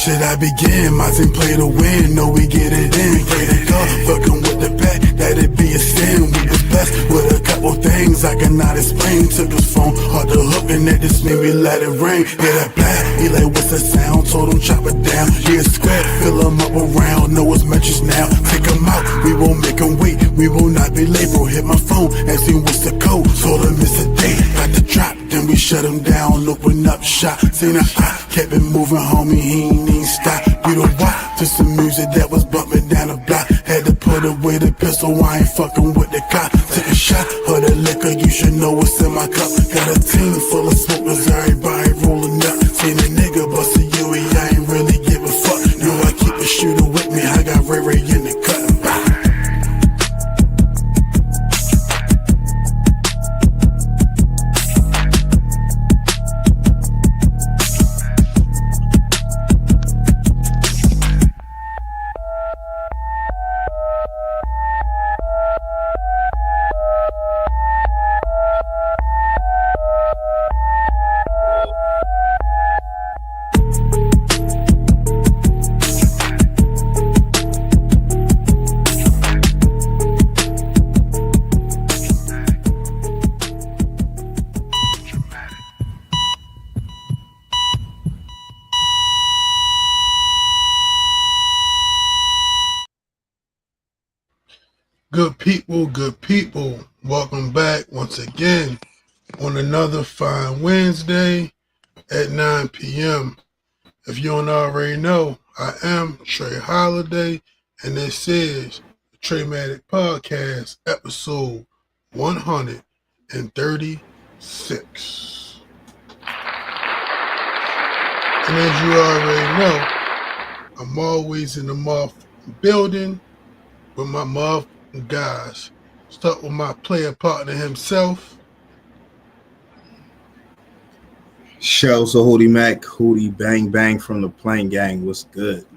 should I begin? My team play to win, know we get it in. Play the God, fucking with the pack, that'd be a sin. We was blessed with a couple things I cannot explain. Took his phone, hard to hook, and that just made me let it rain. Hit that blast, he like, what's the sound? Told him chop it down. Yeah, square, fill him up around, know his metrics now. Take him out, we won't make him wait. We will not be late, bro. Hit my phone, asked him what's the code. Told him it's a date, got the drop. Then we shut him down, open up shop. Seen a eye, kept it moving, homie, he ain't even stop. You know why? To some music that was bumping down the block. Had to put away the pistol, I ain't fucking with the cop. Took a shot of the liquor, you should know what's in my cup. Got a team full of smokers, everybody rolling up. Seen a nigga bust a UE, I ain't really give a fuck. Know I keep a shooter with me, I got Ray Ray in the cut. Good people, welcome back once again on another fine Wednesday at 9 p.m. If you don't already know, I am Trey Holiday, and this is the TraMatic Podcast, episode 136. And as you already know, I'm always in the building with my guys. Start with my player partner himself. Shells of Hootie Mac, Hootie Bang Bang from the Plain Gang. What's good?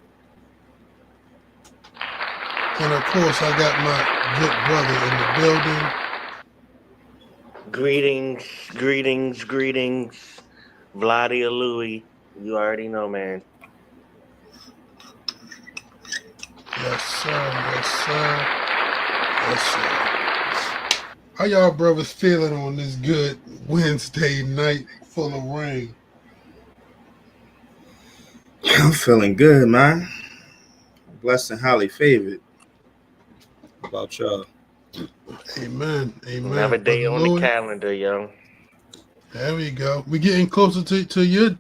And of course, I got my good brother in the building. Greetings. Vladia Louie. You already know, man. Yes, sir. How y'all brothers feeling on this good Wednesday night full of rain? I'm feeling good, man. Blessed and highly favored. How about y'all? Amen. Another day on the calendar, yo. There we go. We getting closer to your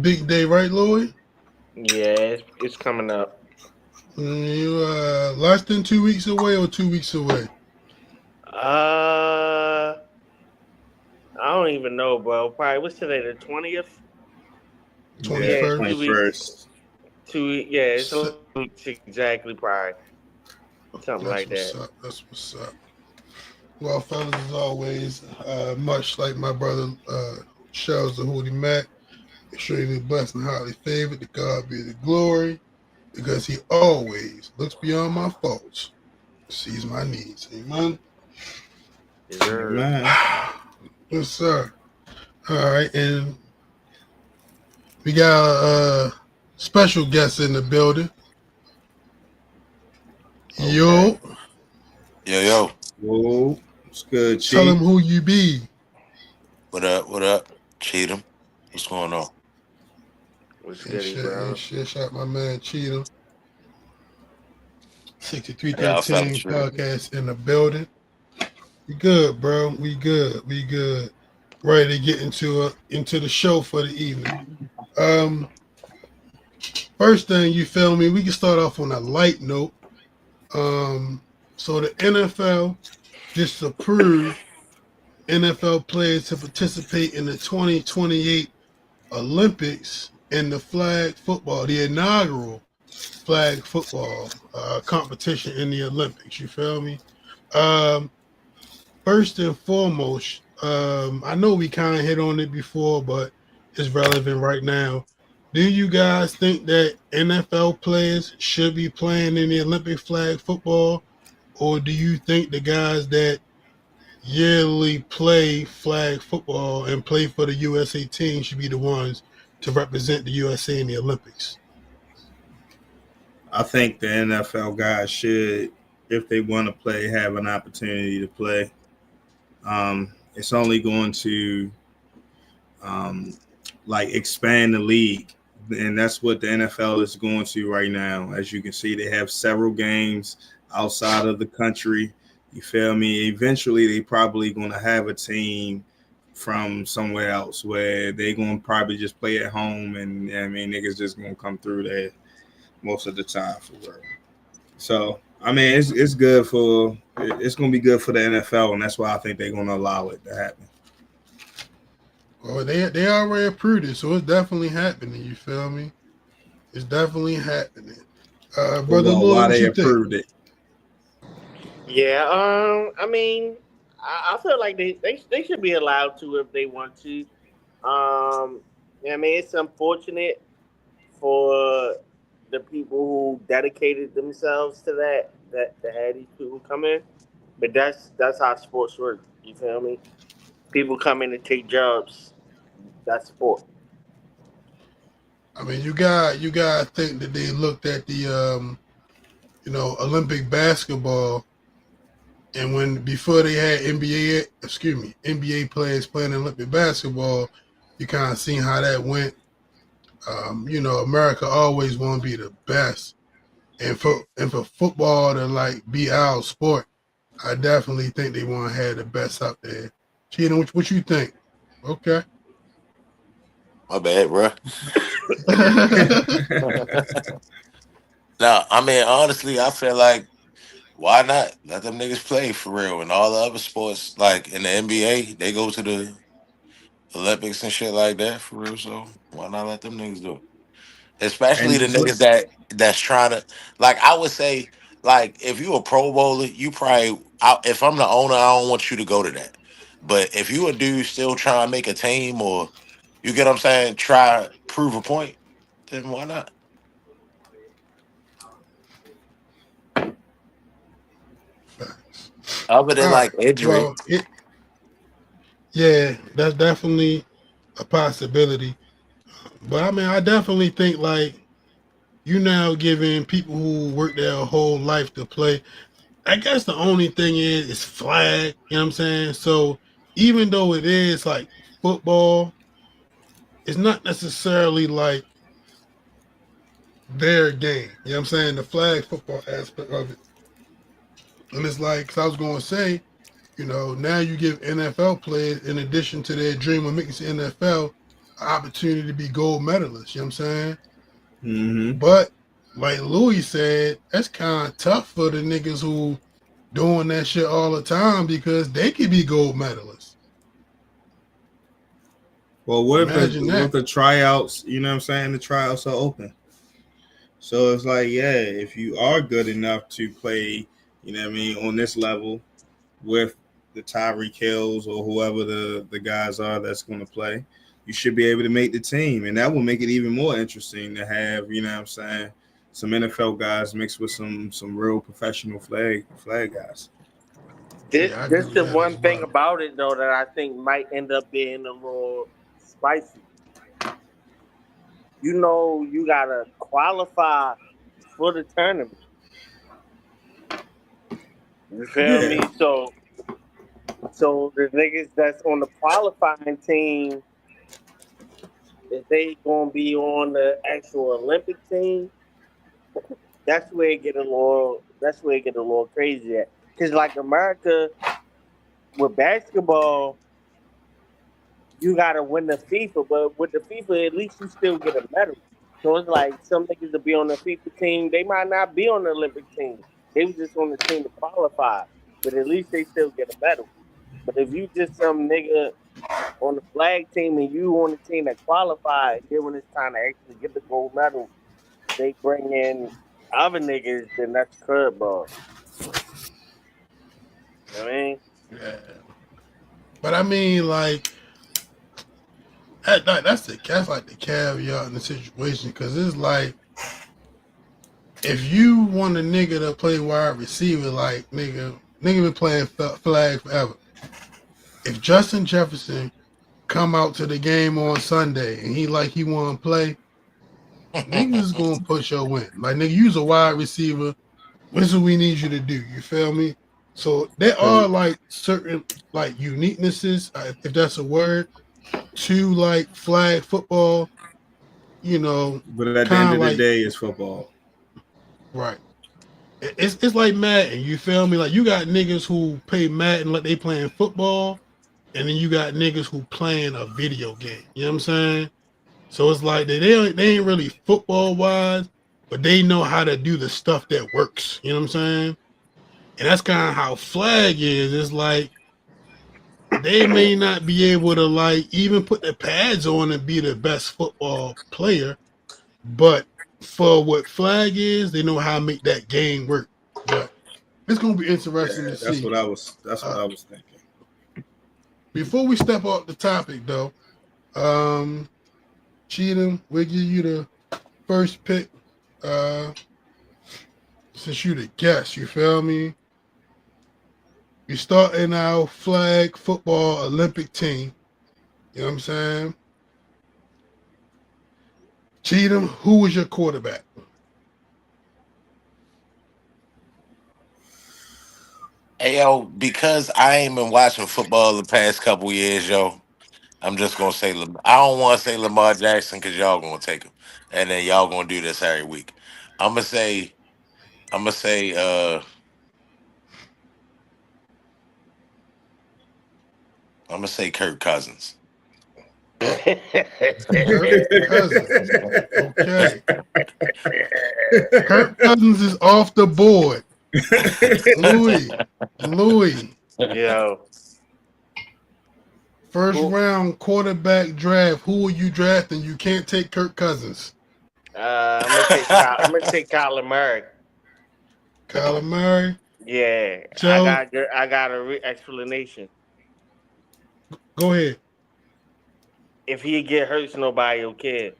big day, right, Louie? Yeah, it's coming up. You less than 2 weeks away or 2 weeks away? I don't even know, bro. Probably what's today? The 20th. 21st. 2 weeks. Yeah, it's 2 weeks exactly. Probably something like that. That's what's up. Well, fellas, as always, much like my brother Shells the Hootie Mac, extremely blessed and highly favored. To God be the glory, because He always looks beyond my faults, sees my needs. Amen. Amen. Yes, sir. All right, and we got a special guest in the building. Okay. Yo. Whoa. What's good, Chief? Tell him who you be. What up? Cheatham. What's going on? What's good, bro? Shout my man Cheatham. 6313 podcast in the building. We good, bro. We good. Ready to get into the show for the evening. First thing, you feel me? We can start off on a light note. So the NFL just approved NFL players to participate in the 2028 Olympics in the flag football, the inaugural flag football competition in the Olympics. You feel me? First and foremost, I know we kind of hit on it before, but it's relevant right now. Do you guys think that NFL players should be playing in the Olympic flag football, or do you think the guys that yearly play flag football and play for the USA team should be the ones to represent the USA in the Olympics? I think the NFL guys should, if they want to play, have an opportunity to play. It's only going to um, like expand the league, and that's what the NFL is going to right now. As you can see, they have several games outside of the country. You feel me? Eventually, they probably going to have a team from somewhere else where they going to probably just play at home, and I mean niggas just going to come through there most of the time for work. So I mean, it's good for it's going to be good for the NFL, and that's why I think they're going to allow it to happen. Well, they already approved it, so it's definitely happening. You feel me? It's definitely happening. Brother Well, Lloyd, why what they you think? approved it? Yeah, I mean, I feel like they should be allowed to if they want to. I mean, it's unfortunate for the people who dedicated themselves to that had these people come in, but that's how sports work. You feel me? People come in and take jobs. That's sport. I mean, you got to think that they looked at the Olympic basketball, and when before they had NBA players playing Olympic basketball, you kind of seen how that went. America always want to be the best, and for football to like be our sport, I definitely think they want to have the best out there. Cheating, what you think? Okay. My bad, bro. No, I mean honestly, I feel like why not let them niggas play for real? And all the other sports, like in the NBA, they go to the Olympics and shit like that for real. So why not let them niggas do it? Especially the And niggas that's trying to, like, I would say, like, if you a Pro Bowler, you probably if I'm the owner, I don't want you to go to that. But if you a dude still trying to make a team, or you get what I'm saying, try prove a point, then why not? Other than All right. like injury. Well, yeah, that's definitely a possibility. But I mean, I definitely think like you now giving people who work their whole life to play. I guess the only thing is flag. You know what I'm saying? So even though it is like football, it's not necessarily like their game. You know what I'm saying? The flag football aspect of it. And it's like, cause I was going to say, now you give NFL players, in addition to their dream of making the NFL, an opportunity to be gold medalists. You know what I'm saying? mm-hmm. But like Louis said, that's kind of tough for the niggas who doing that shit all the time because they could be gold medalists. Well, what Imagine if that. the tryouts? You know what I'm saying? The tryouts are open, so it's like, yeah, if you are good enough to play, you know what I mean, on this level with the Tyreek Hills or whoever the guys are that's going to play, you should be able to make the team, and that will make it even more interesting to have, you know what I'm saying, some NFL guys mixed with some real professional flag guys. Yeah, I agree This with the that as one thing well. about it though that I think might end up being a little spicy. You gotta qualify for the tournament. You feel Yeah. me? So the niggas that's on the qualifying team, if they gonna be on the actual Olympic team, that's where it get a little crazy at. Cause like America with basketball, you gotta win the FIFA, but with the FIFA, at least you still get a medal. So it's like some niggas to be on the FIFA team, they might not be on the Olympic team. They was just on the team to qualify, but at least they still get a medal. But if you just some nigga on the flag team and you on the team that qualified, then when it's time to actually get the gold medal, they bring in other niggas, then that's curveball. You know what I mean? Yeah. But I mean, like, that's like the caveat in the situation because it's like if you want a nigga to play wide receiver, like nigga been playing flag forever. If Justin Jefferson come out to the game on Sunday and he want to play, niggas is gonna push your win. Like nigga, use a wide receiver. This is what we need you to do. You feel me? So there are like certain like uniquenesses, if that's a word, to like flag football. You know, But at the end kind of of the like day, it's football. right. It's like Madden. You feel me? Like you got niggas who play Madden like they playing football, and then you got niggas who playing a video game. You know what I'm saying? So it's like they ain't really football wise, but they know how to do the stuff that works. You know what I'm saying? And that's kind of how flag is. It's like they may not be able to like even put the pads on and be the best football player, but for what flag is, they know how to make that game work. But it's gonna be interesting Yeah, to that's see. what I was. That's what Uh, I was thinking. Before we step off the topic, though, um, Cheatham, we'll give you the first pick. Since you the guest, you feel me? We starting our flag football Olympic team. You know what I'm saying? Cheatham, who was your quarterback? Hey yo, because I ain't been watching football the past couple years, yo. I'm just gonna say I don't want to say Lamar Jackson because y'all gonna take him, and then y'all gonna do this every week. I'm gonna say I'm gonna say I'm gonna say Kirk Cousins. Kirk Cousins. Okay. Kirk Cousins is off the board. Louis. Yo, First who? round quarterback draft. Who are you drafting? You can't take Kirk Cousins. I'm gonna take I'm gonna take Kyler Murray. Kyler Murray. Yeah, Joe, I got a explanation. go ahead. If he get hurt, nobody will care.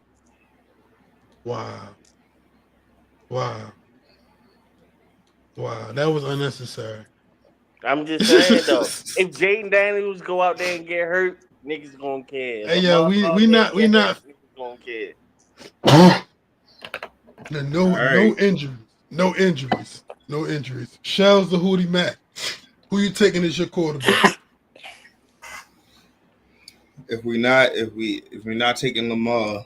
Wow. Wow. Wow. That was unnecessary. I'm just saying though, if Jaden Daniels go out there and get hurt, niggas gonna care. Hey yo, Lamar go out we there and not we get hurt, not niggas gonna care. no All right. injuries. No injuries. No injuries. Shells the Hootie Mac. Who you taking as your quarterback? If we're not taking Lamar,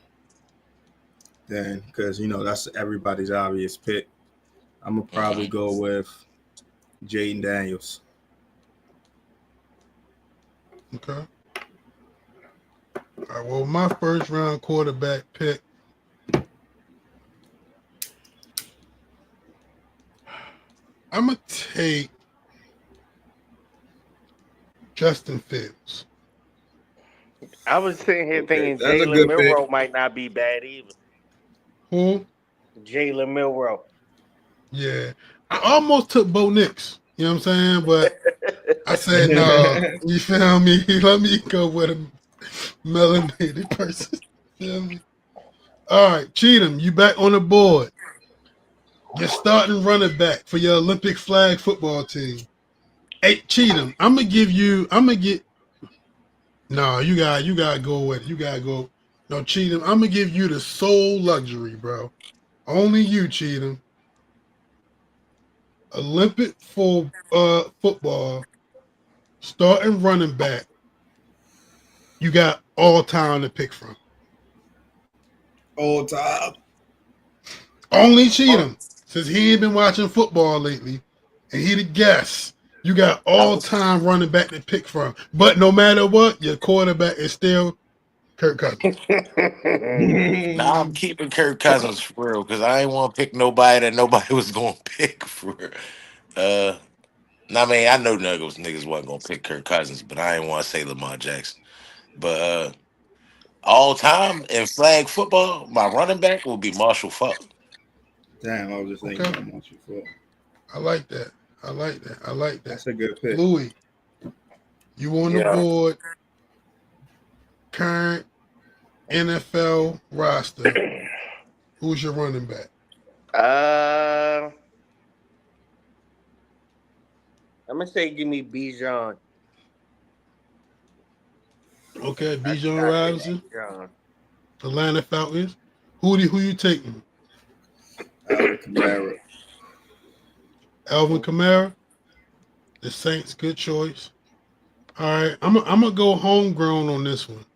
then because that's everybody's obvious pick, I'm gonna probably go with Jaden Daniels. Okay. All right, well, my first round quarterback pick. I'm gonna take Justin Fields. I was sitting here Okay, thinking that's a Jalen good pick. Milrow might not be bad either. Who? Jalen Milrow. Yeah. I almost took Bo Nix. You know what I'm saying? But I said no. You feel me? Let me go with a melanated person. Feel me? All right, Cheatham, you back on the board. You're starting running back for your Olympic flag football team. Hey, Cheatham, I'm gonna get no, you gotta go with it. You gotta go. No, Cheatham, I'm gonna give you the sole luxury, bro. Only you, Cheatham. Olympic for football, starting running back. You got all time to pick from. All time. Only Cheatham, since he ain't been watching football lately, and he the guest. You got all time running back to pick from. But no matter what, your quarterback is still Kirk Cousins. Now I'm keeping Kirk Cousins for real because I ain't want to pick nobody that nobody was gonna pick for real. Uh, I mean, I know niggas wasn't gonna pick Kirk Cousins, but I ain't want to say Lamar Jackson. But all time in flag football, my running back will be Marshall Falk. Damn, I was just thinking Okay. about Montreal Falk. I like that. I like that. I like that. That's a good pick. Louis, you on the Yeah. board. Current NFL roster. Who's your running back? I'm gonna say give me Bijan. Okay, I Bijan got Robinson, John. Atlanta Falcons. Who you taking? Alvin Kamara. Alvin Kamara. The Saints, good choice. All right, I'm gonna go homegrown on this one.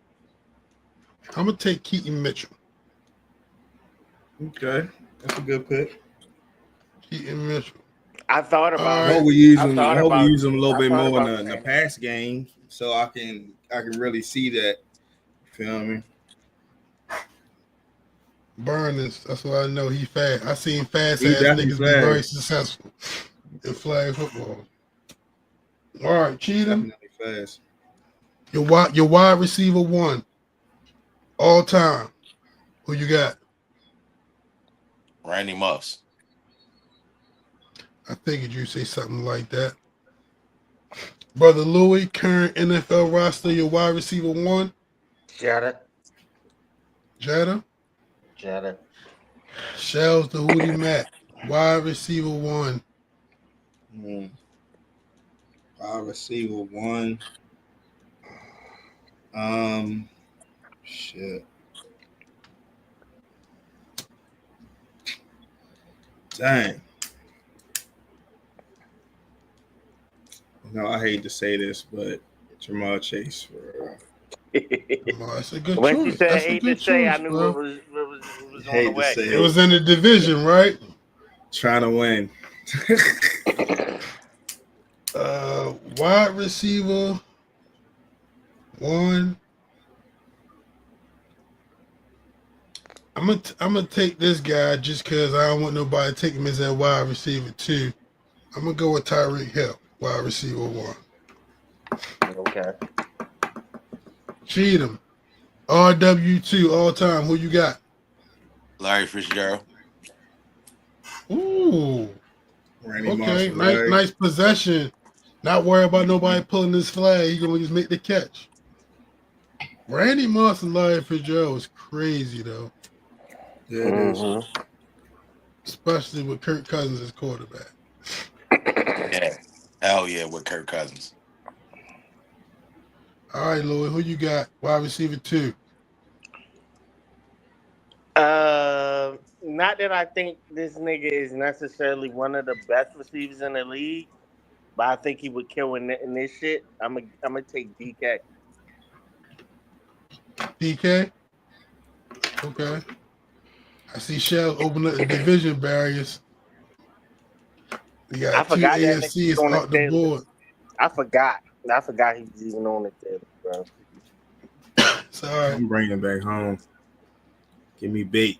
I'm gonna take Keaton Mitchell. Okay, that's a good pick. Keaton Mitchell. I thought All about I hope right. it. we use I him. I thought hope we about. use him a little I bit thought more about in the saying pass game, so I can really see that. You feel me? Burn this. That's why I know he fast. I seen fast He ass definitely niggas be very fast. successful in flag football. All right, Cheatham. Definitely fast. Your wide receiver one all time. Who you got? Randy Moss. I figured you'd say something like that. Brother Louis, current NFL roster, your wide receiver one. Jada. Jada. Jada. Shells the Hootie Mac. Wide receiver one. Wide receiver one. Shit. Dang. No, I hate to say this, but Jamal Chase for That's a good Once you choice. said That's a hate to good say, I choice, knew bro. what was on the hate to way. say It was in the division, right? trying to win. Wide receiver one. I'm gonna take this guy just because I don't want nobody to take him as that wide receiver two. I'm gonna go with Tyreek Hill, wide receiver one. Okay. Cheatham, RW2 all time. Who you got? Larry Fitzgerald. Ooh, Randy Moss okay, for nice possession. Not worry about nobody pulling this flag. He gonna just make the catch. Randy Moss and Larry Fitzgerald was crazy though, Yeah, it is. especially with Kirk Cousins as quarterback. Yeah. Hell yeah, with Kirk Cousins. All right, Louis, who you got? Wide receiver two. Not that I think this nigga is necessarily one of the best receivers in the league, but I think he would kill in this shit. I'm gonna take DK. DK. Okay. I see Shell open up the division barriers. We I got two forgot that nigga was AFCs on the out the Steelers. board. I forgot. I forgot he was even on the Steelers, bro. Sorry. I'm bringing it back home. Give me bait.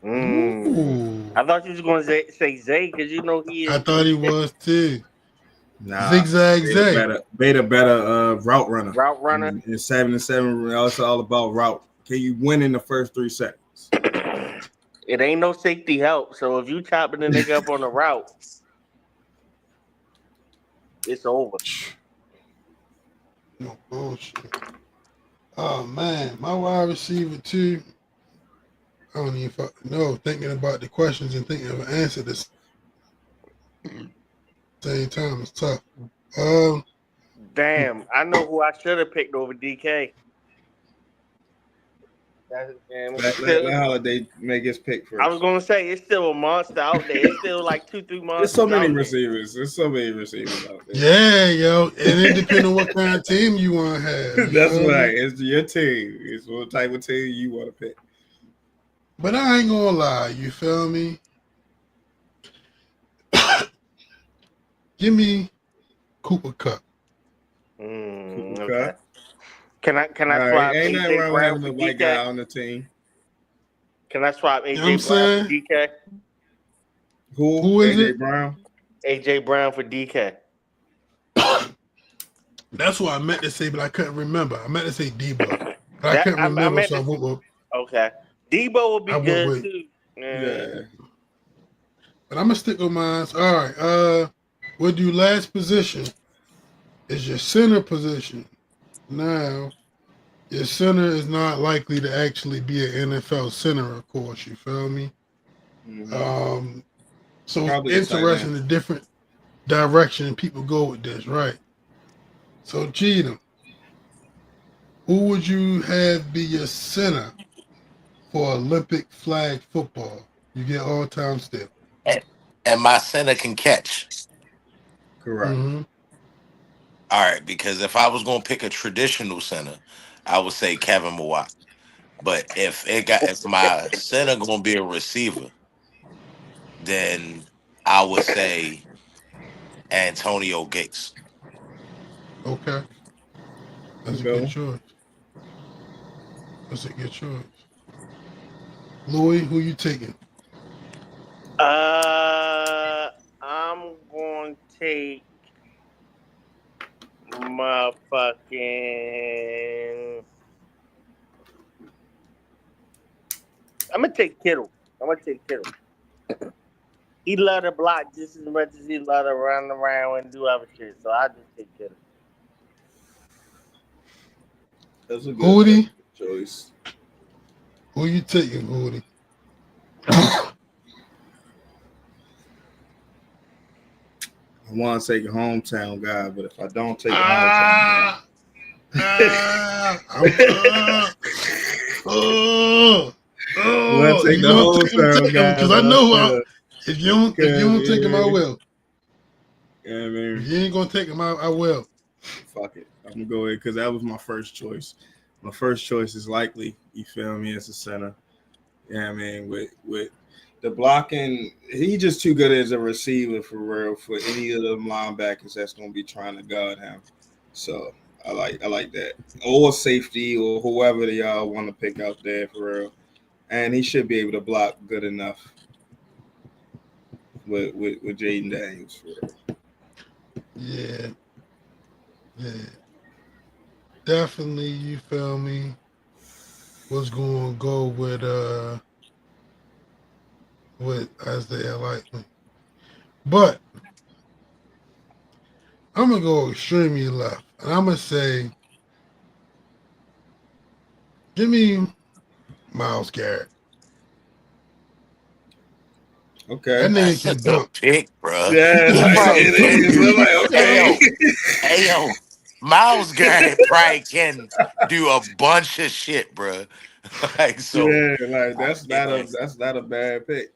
Ooh. I thought you was going to say Zay because you know he is. I thought he was too. Nah, Zigzag Zay. better route runner. Route runner. In 7-7, it's all about route. Can you win in the first 3 seconds? It ain't no safety help. So if you chopping the nigga up on the route, it's over. No bullshit. Oh man, my wide receiver too. I don't even fucking know. Thinking about the questions and thinking of an answer at the same time is tough. Damn, I know who I should have picked over DK. Let Holiday make his pick first. I was gonna say it's still a monster out there. It's still like 2-3 monsters. There's so many out receivers. There's so many receivers out there. Yeah, yo. And it depends on what kind of team you want to have. That's right. It's your team. It's what type of team you want to pick. But I ain't gonna lie, you feel me? Give me Cooper Kupp. Cooper Okay. Kupp. Can I All swap right. Ain't nothing AJ wrong with Brown having for a white DK? guy on the team. Can I swap AJ You know what I'm Brown for saying? DK? Who is AJ it? Brown. AJ Brown for DK. That's what I meant to say, but I couldn't remember. I meant to say Debo, but I couldn't remember, so I went with. Okay, Debo would be good with, too. Yeah. But I'm gonna stick with mine. All right. We'll do last position. Is your center position. Now, your center is not likely to actually be an NFL center, of course. You feel me? Mm-hmm. So Probably it's interesting the different direction people go with this, right? So Cheatham, Who would you have be your center for Olympic flag football? You get all time still. And my center can catch. Correct. Mm-hmm. All right, because if I was gonna pick a traditional center, I would say Kevin Mawai. But if my center gonna be a receiver, then I would say Antonio Gates. Okay. That's a good Go. choice. That's a good choice. Louis, who you taking? I'm going to take motherfucking. I'm gonna take Kittle. I'm gonna take Kittle. He love to block just as much as he love to run around and do other shit. So I just take Kittle. That's a good Hootie, choice. who you taking, Hootie? I want to take a hometown guy, but if I don't take a hometown guy, Ah, oh, I want to If take you the want to hometown take him, guy, because I but I know still if you because don't take him, I will. I If mean, you ain't gonna take him, I will. fuck it. I'm gonna go ahead because that was my first choice. My first choice is likely. You feel me? As a center. Yeah, I mean, with the blocking, he just too good as a receiver for real for any of the linebackers that's gonna be trying to guard him. So I like that. Or safety or whoever y'all want to pick out there for real. And he should be able to block good enough with Jaden Daniels for real. Yeah, yeah, definitely. You feel me? Was going to go with Isaiah Likely, but I'm gonna go extremely left, and I'm gonna say, give me Miles Garrett. That Okay. nigga That's a can good dunk. pick, bro. Yeah, He like probably it can is. do. I'm like, Hey okay. yo, hey yo, Miles Garrett probably can do a bunch of shit, bro. Like so, Yeah, like that's not a if that's not a bad pick.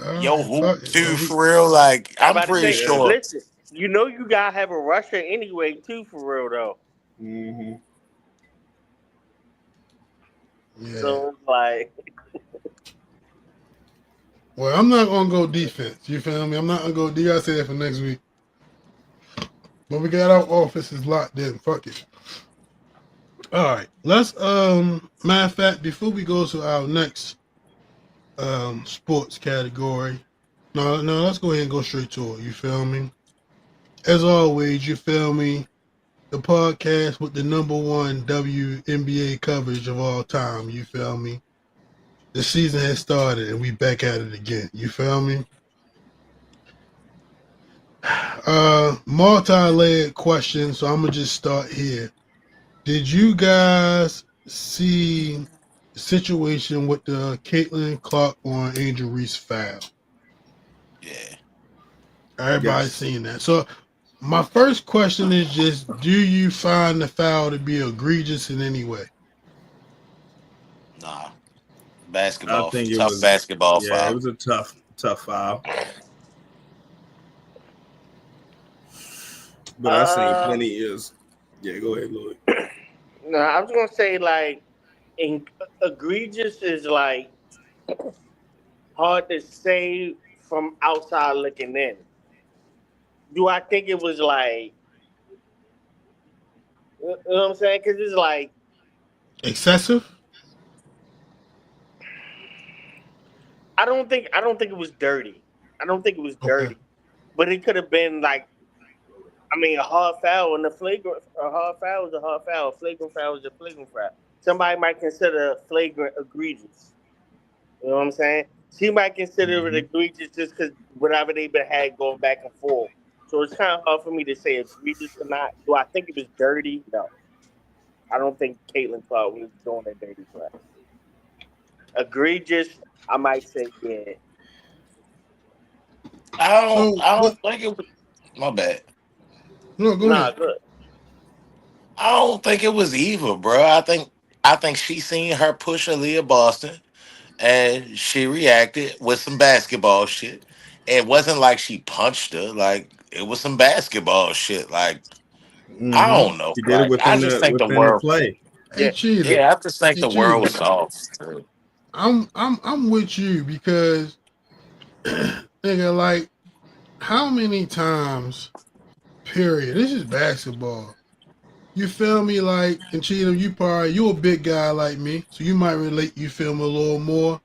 All yo right, hoop fuck it. Well, too for real, like I'm I'm about to pretty say, Yeah. sure. listen, you know you gotta have a rusher anyway too, for real though. Mm-hmm. yeah. So it's like, Well, I'm not gonna go defense. You feel me? I'm not gonna go. You gotta say that for next week. But we got our offices locked in. Fuck it. All right. Let's matter of fact, before we go to our next sports category. No, let's go ahead and go straight to it. You feel me? As always, you feel me? The podcast with the number one WNBA coverage of all time. You feel me? The season has started and we back at it again. You feel me? Multi-layered question, so I'm gonna just start here. Did you guys see the situation with the Caitlin Clark on Angel Reese foul? Yeah, Everybody's Yes. seen that. So my first question is just, do you find the foul to be egregious in any way? nah, I basketball, think it tough was basketball yeah, it foul. was a tough foul. But I seen uh, plenty is yeah, go ahead, Lloyd. no, I was gonna say like, egregious is like hard to say from outside looking in. Do I think it was like, you know what I'm saying? Because it's like, Excessive? I don't think it was dirty. I don't think it was Okay. dirty, but it could have been like, I mean, a hard foul and a hard foul is a hard foul. A flagrant foul is a flagrant foul. Somebody might consider a flagrant egregious. You know what I'm saying? She might consider it Mm-hmm. egregious just because whatever they been had going back and forth. So it's kind of hard for me to say egregious or not. Do I think it was dirty? No, I don't think Caitlin Clark was doing a dirty play. Egregious, I might say yeah. So I what? don't think it was. My bad. No, go Nah, ahead. good. I don't think it was Eva, bro. I think she seen her push Aaliyah Boston, and she reacted with some basketball shit. It wasn't like she punched her. Like it was some basketball shit. Like I don't know. She did it Like I within just the think the within the world. play. Hey Yeah. Cheetah, Yeah, I just think hey the world was Cheetah, soft. Too. I'm with you because nigga, like how many times? Period. This is basketball. You feel me? Like, and Cheetah, you a big guy like me, so you might relate. You feel me a little more.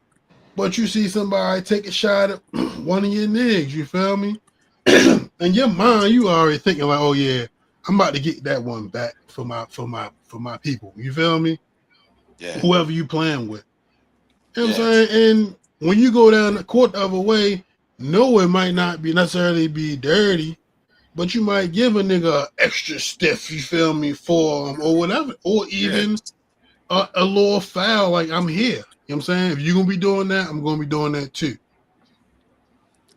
But you see somebody take a shot at one of your niggas. You feel me? In your mind, you already thinking like, oh yeah, I'm about to get that one back for my people. You feel me? Yeah. Whoever you playing with. You know what I'm Yeah. saying? And when you go down the court the other way, no, it might not be necessarily be dirty, but you might give a nigga a extra stiff, you feel me, forearm or whatever, or Yeah. even a little foul, like I'm here. You know what I'm saying? If you're gonna be doing that, I'm gonna be doing that too.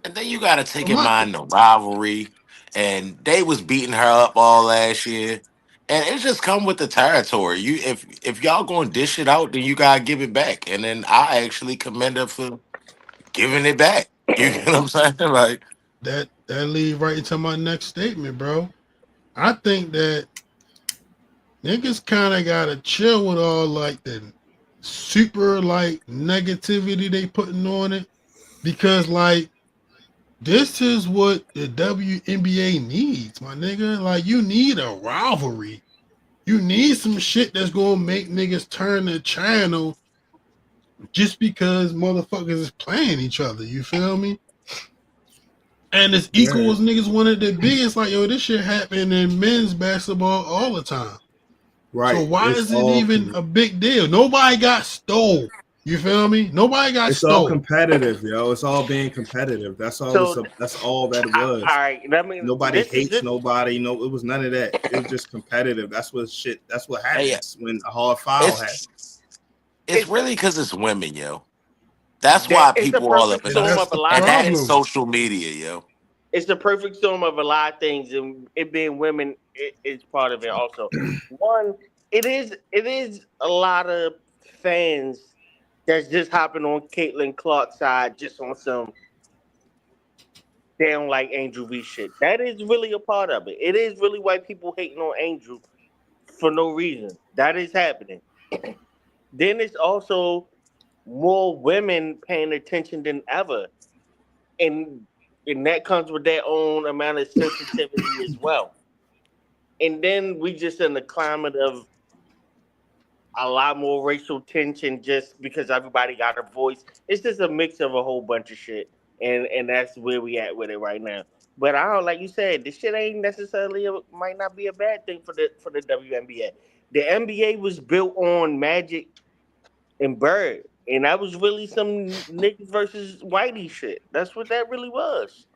And then you got to take But in my mind the rivalry, and they was beating her up all last year, and it just come with the territory. You if y'all going to dish it out, then you gotta give it back, and then I actually commend her for giving it back. You get what I'm saying? Like, that lead right into my next statement, bro. I think that niggas kind of gotta chill with all like the super like negativity they putting on it because like this is what the WNBA needs, my nigga. Like you need a rivalry. You need some shit that's gonna make niggas turn the channel just because motherfuckers is playing each other. You feel me? And it's equal Yeah, as niggas wanted to be. It's like, yo, this shit happen in men's basketball all the time. So right. why is it even a big deal? Nobody got stole. You feel me? Nobody got It's all stole. competitive, yo. It's all being competitive. That's all. So, That's all that it all was. right. I mean, Nobody this is hates this. nobody. No, it was none of that. It was just competitive. That's what shit. That's what hey, happens when a hard foul happens. it's It's really because it's women, yo. That's that. why It's the people all up perfect in And storm this, that's of a the lot and of that's things. problem. social media, yo. It's the perfect storm of a lot of things, and it being women is part of it. Also, one, it is a lot of fans that's just hopping on Caitlin Clark's side just on some they don't like Angel V shit. That is really a part of it. It is really white people hating on Angel for no reason. That is happening. Then it's also more women paying attention than ever, and and that comes with their own amount of sensitivity as well. And then we just in the climate of a lot more racial tension just because everybody got a voice. It's just a mix of a whole bunch of shit, and that's where we at with it right now. But I don't like you said this shit ain't necessarily might not be a bad thing for the WNBA. The NBA was built on Magic and Bird, and that was really some niggas versus whitey shit. That's what that really was.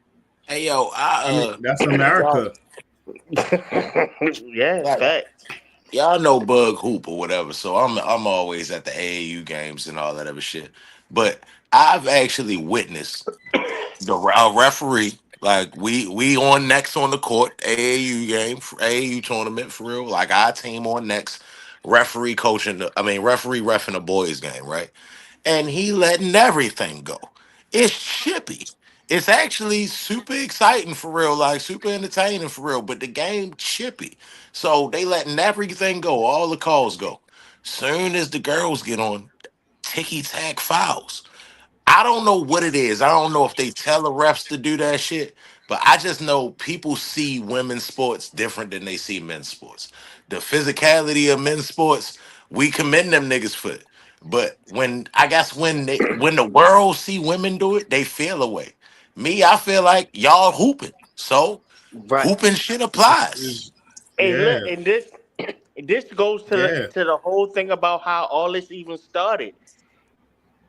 Hey, yo, I mean, that's y'all, America. Yeah, y'all facts. y'all know Bug Hoop or whatever, so I'm always at the AAU games and all that other shit. But I've actually witnessed the referee. Like we on next on the court, AAU game, AAU tournament for real. Like our team on next, referee coaching. Referee refing a boys game, right? And he letting everything go. It's chippy. It's actually super exciting for real, like super entertaining for real. But the game chippy, so they letting everything go. All the calls go. Soon as the girls get on, ticky tack fouls. I don't know what it is. I don't know if they tell the refs to do that shit, but I just know people see women's sports different than they see men's sports. The physicality of men's sports, we commend them niggas for it. But when I guess when the world see women do it, they feel away. Me, I feel like y'all hooping. So Right. hooping shit It's, applies. it's, And look, yeah, and this goes yeah. to the whole thing about how all this even started.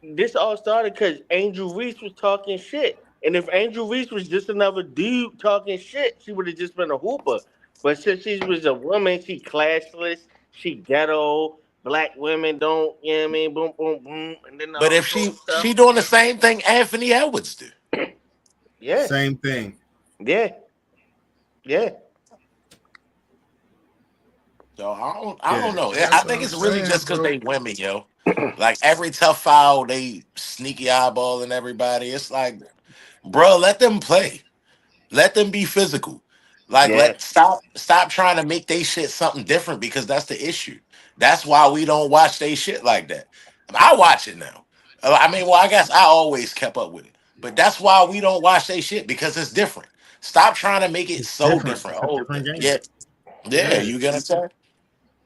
This all started because Angel Reese was talking shit, and if Angel Reese was just another dude talking shit, she would have just been a hooper. But since she was a woman, she classless, she ghetto. Black women don't, you know what I mean? Boom, boom, boom, and then But all if this whole stuff. she doing the same thing Anthony Edwards do. Yeah, Same thing. yeah, yeah. So I don't know. I That's what think I'm it's really saying, just because bro. they women, yo. Like every tough foul, they sneaky eyeballing everybody. It's like, bro, let them play. Let them be physical. Like Yeah. let stop trying to make they shit something different because that's the issue. That's why we don't watch they shit like that. I watch it now. I mean, well, I guess I always kept up with it, but that's why we don't watch they shit because it's different. Stop trying to make it It's so different. different. It's a Oh, different game. yeah, yeah, Yeah. you get what I'm saying?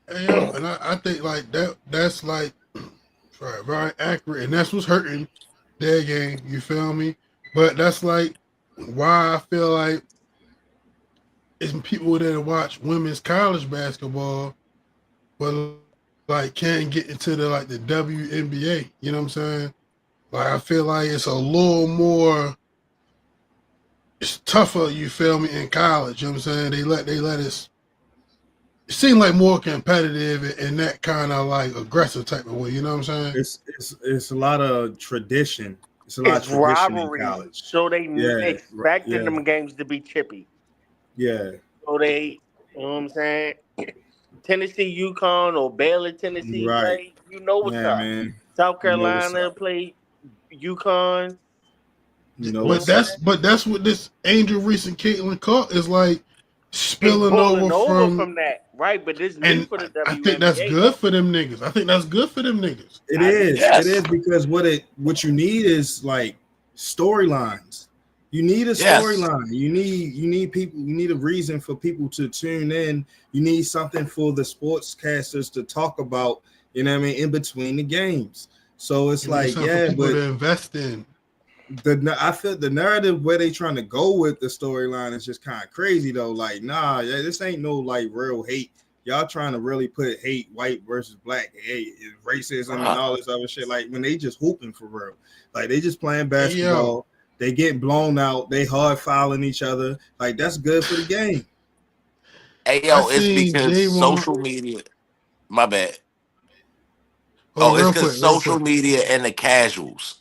Hey, yo, and I think like that's like right, very accurate, and that's what's hurting their game. You feel me? But that's like why I feel like it's people that watch women's college basketball, but like can't get into the like the WNBA. You know what I'm saying? Like I feel like it's a little more. It's tougher. You feel me? In college, you know what I'm saying? They let us. It seemed like more competitive and that kind of like aggressive type of way. You know what I'm saying? It's a lot of tradition. It's a lot of It's tradition in rivalry, college. so they Yeah, expecting yeah, them games to be chippy. yeah. So they, you know what I'm saying? Tennessee, Yukon, or Baylor, Tennessee Right. play. You know what's Yeah, up. man. South You know what's Carolina up. play Yukon. You know You know But what's what I'm up. saying? that's what this Angel Reese and Caitlin Clark is like It's spilling over boiling over from, from that, right? But it's new and for the I think that's WNBA good though. for them niggas. I think that's good for them niggas. It I do is. too. It is Yes, because what you need is like storylines. You need a yes. storyline. You need people. You need a reason for people to tune in. You need something for the sportscasters to talk about. You know what I mean? In between the games. So it's You need like, something for yeah, people but to invest in. I feel the narrative where they trying to go with the storyline is just kind of crazy though. Like, nah, yeah, this ain't no like real hate. Y'all trying to really put hate, white versus black, hate, racism, and Uh, all this other shit. Like when they just hooping for real, like they just playing Hey yo, basketball. They getting blown out. They hard fouling each other. Like that's good for the game. hey I yo, it's seen because J1. social media. My bad. Hold Oh, on, it's real because quick, real social quick. media and the casuals.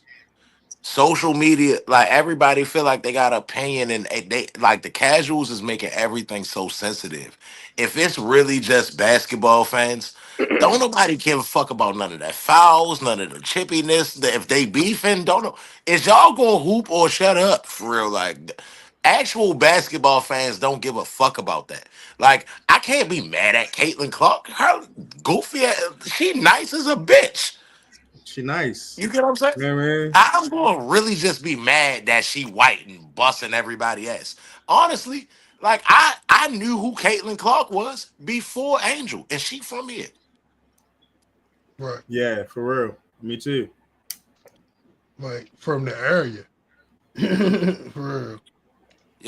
Social media, like everybody feel like they got opinion, and they like the casuals is making everything so sensitive. If it's really just basketball fans, don't nobody give a fuck about none of that fouls, none of the chippiness. If they beefing, don't know is y'all gonna hoop or shut up for real. Like actual basketball fans don't give a fuck about that. Like I can't be mad at Caitlin Clark. Her goofy, she nice as a bitch. She nice. You get what I'm saying? Yeah, man. I'm gonna really just be mad that she white and busting everybody ass. Honestly, like I knew who Caitlin Clark was before Angel, and she from here. Right, Yeah, for real. Me too. like from the area. For real,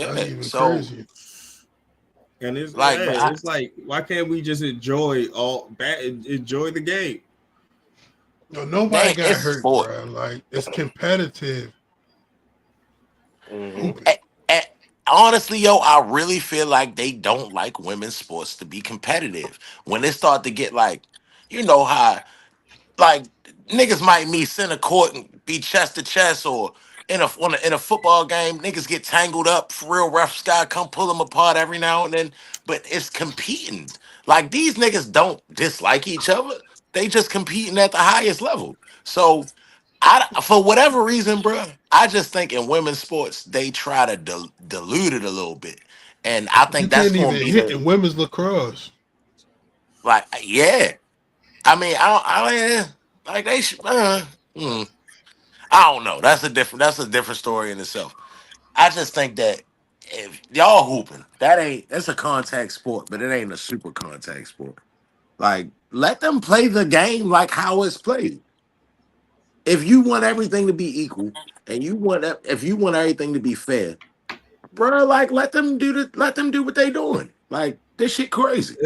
that's Yeah. even So crazier. And it's like, yeah, but it's like why can't we just enjoy the game? No, nobody man, got it's hurt, sport. bro. Like it's competitive Hmm. hooping. A- a- Honestly, yo, I really feel like they don't like women's sports to be competitive. When they start to get like, you know how like niggas might meet center court and be chest to chest, or in a football game, niggas get tangled up. For real, refs gotta come pull them apart every now and then. But it's competing. Like these niggas don't dislike each other. They just competing at the highest level. So for whatever reason, bro, I just think in women's sports they try to dilute it a little bit, and I You think that's can't gonna even be hit in women's lacrosse. like yeah. I mean, like they should. I don't know. That's a different story in itself. I just think that if y'all hooping, that's a contact sport, but it ain't a super contact sport. Like let them play the game like how it's played. If you want everything to be equal, and if you want everything to be fair, bro, like let them do what they doing. Like this shit crazy.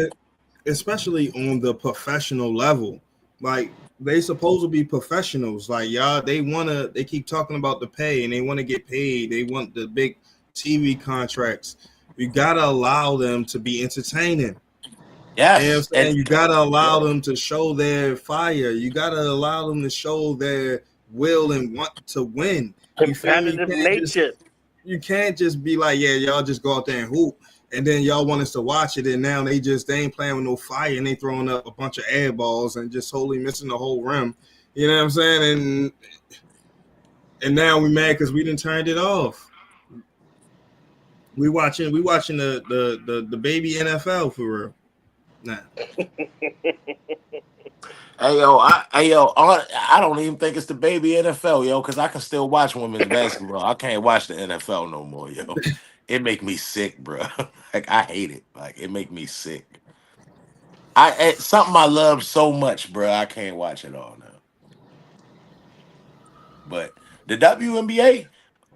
Especially on the professional level. Like they supposed to be professionals. Like y'all, they keep talking about the pay and they want to get paid. They want the big TV contracts. You gotta allow them to be entertaining. You know what I'm Yes, saying? You gotta allow yeah. them to show their fire. You gotta allow them to show their will and want to win. You feel me? Competitive nature. You can't just be like, yeah, y'all just go out there and hoop and then y'all want us to watch it, and now they ain't playing with no fire, and they throwing up a bunch of air balls and just totally missing the whole rim. You know what I'm saying? And now we mad because we didn't turn it off. We watching the baby NFL for real. Nah. I don't even think it's the baby NFL, yo, because I can still watch women's basketball. I can't watch the NFL no more, yo. It make me sick, bro. Like I hate it. Like it make me sick. It's something I love so much, bro. I can't watch it all now. But the WNBA,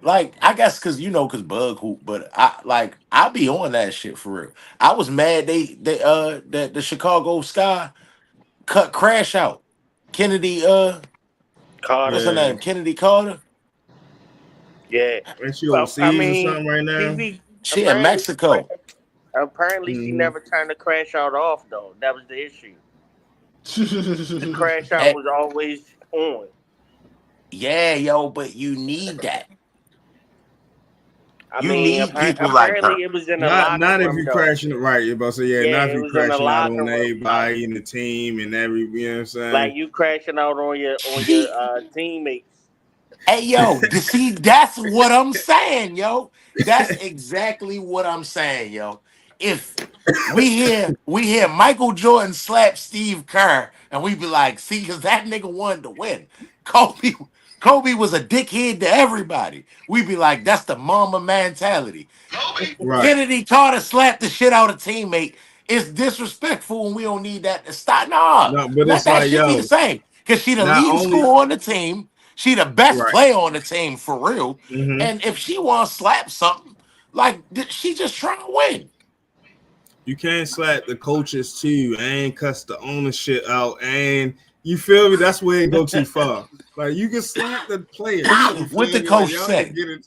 like I guess because bug hoop, but I be on that shit for real. I was mad they that the Chicago Sky cut Crash out. Kennedy what's Carter. her Yeah. name? Kennedy Carter. Yeah. Ain't she Well, I overseas or mean, something right now? She in apparently, Mexico. apparently she Mm-hmm. never turned the crash out off though. That was the issue. The crash out Eh, was always on. yeah, yo, but you need that. I You mean, need people like her. apparently it was in the locker Not if room you though. crashing it right. You're about to say, yeah, Yeah, not if it you was in the crashing out locker on room. Like, everybody in the team and you know what I'm saying? like you crashing out on your She teammates. Hey yo, see, that's what I'm saying, yo. That's exactly what I'm saying, yo. If we hear Michael Jordan slap Steve Kerr, and we be like, see, because that nigga wanted to win. Kobe, Kobe was a dickhead to everybody. We be like, that's the mama mentality. Right. Kennedy Carter slapped the shit out of teammate. It's disrespectful, and we don't need that to stop. Nah, No, but let it's that like, shit be the yo, same. Cause she the not leading only scorer on the team. She the best right. player on the team for real. Mm-hmm. And if she want to slap something, like she just trying to win. You can't slap the coaches too and cuss the ownership out, and you feel me? That's where it go too far. Like you can slap the players, you What feel the me? Like coach y'all can say? get it,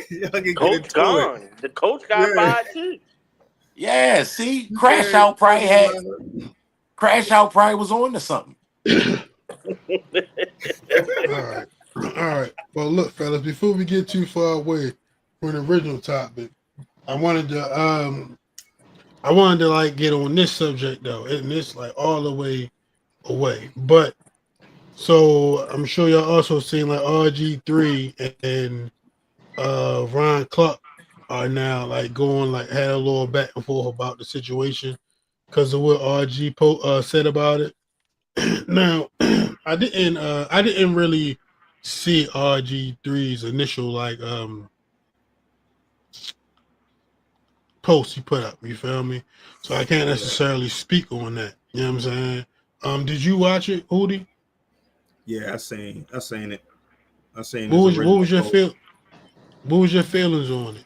y'all can get Coach into it. gone. The coach got Yeah, fired too. Yeah, see, you can't Crash Out probably was on to something. All right. All right. Well, look, fellas, before we get too far away from the original topic, I wanted to like get on this subject though, and it's like all the way away. But so I'm sure y'all also seen like RG3 and Ron Clark are now like going like had a little back and forth about the situation because of what said about it. Now, I didn't really see RG3's initial like post he put up. You feel me? So I can't necessarily speak on that. You know what I'm saying? Did you watch it, Hootie? Yeah, I seen it. I seen What his was what original was your post. feel? What was your feelings on it?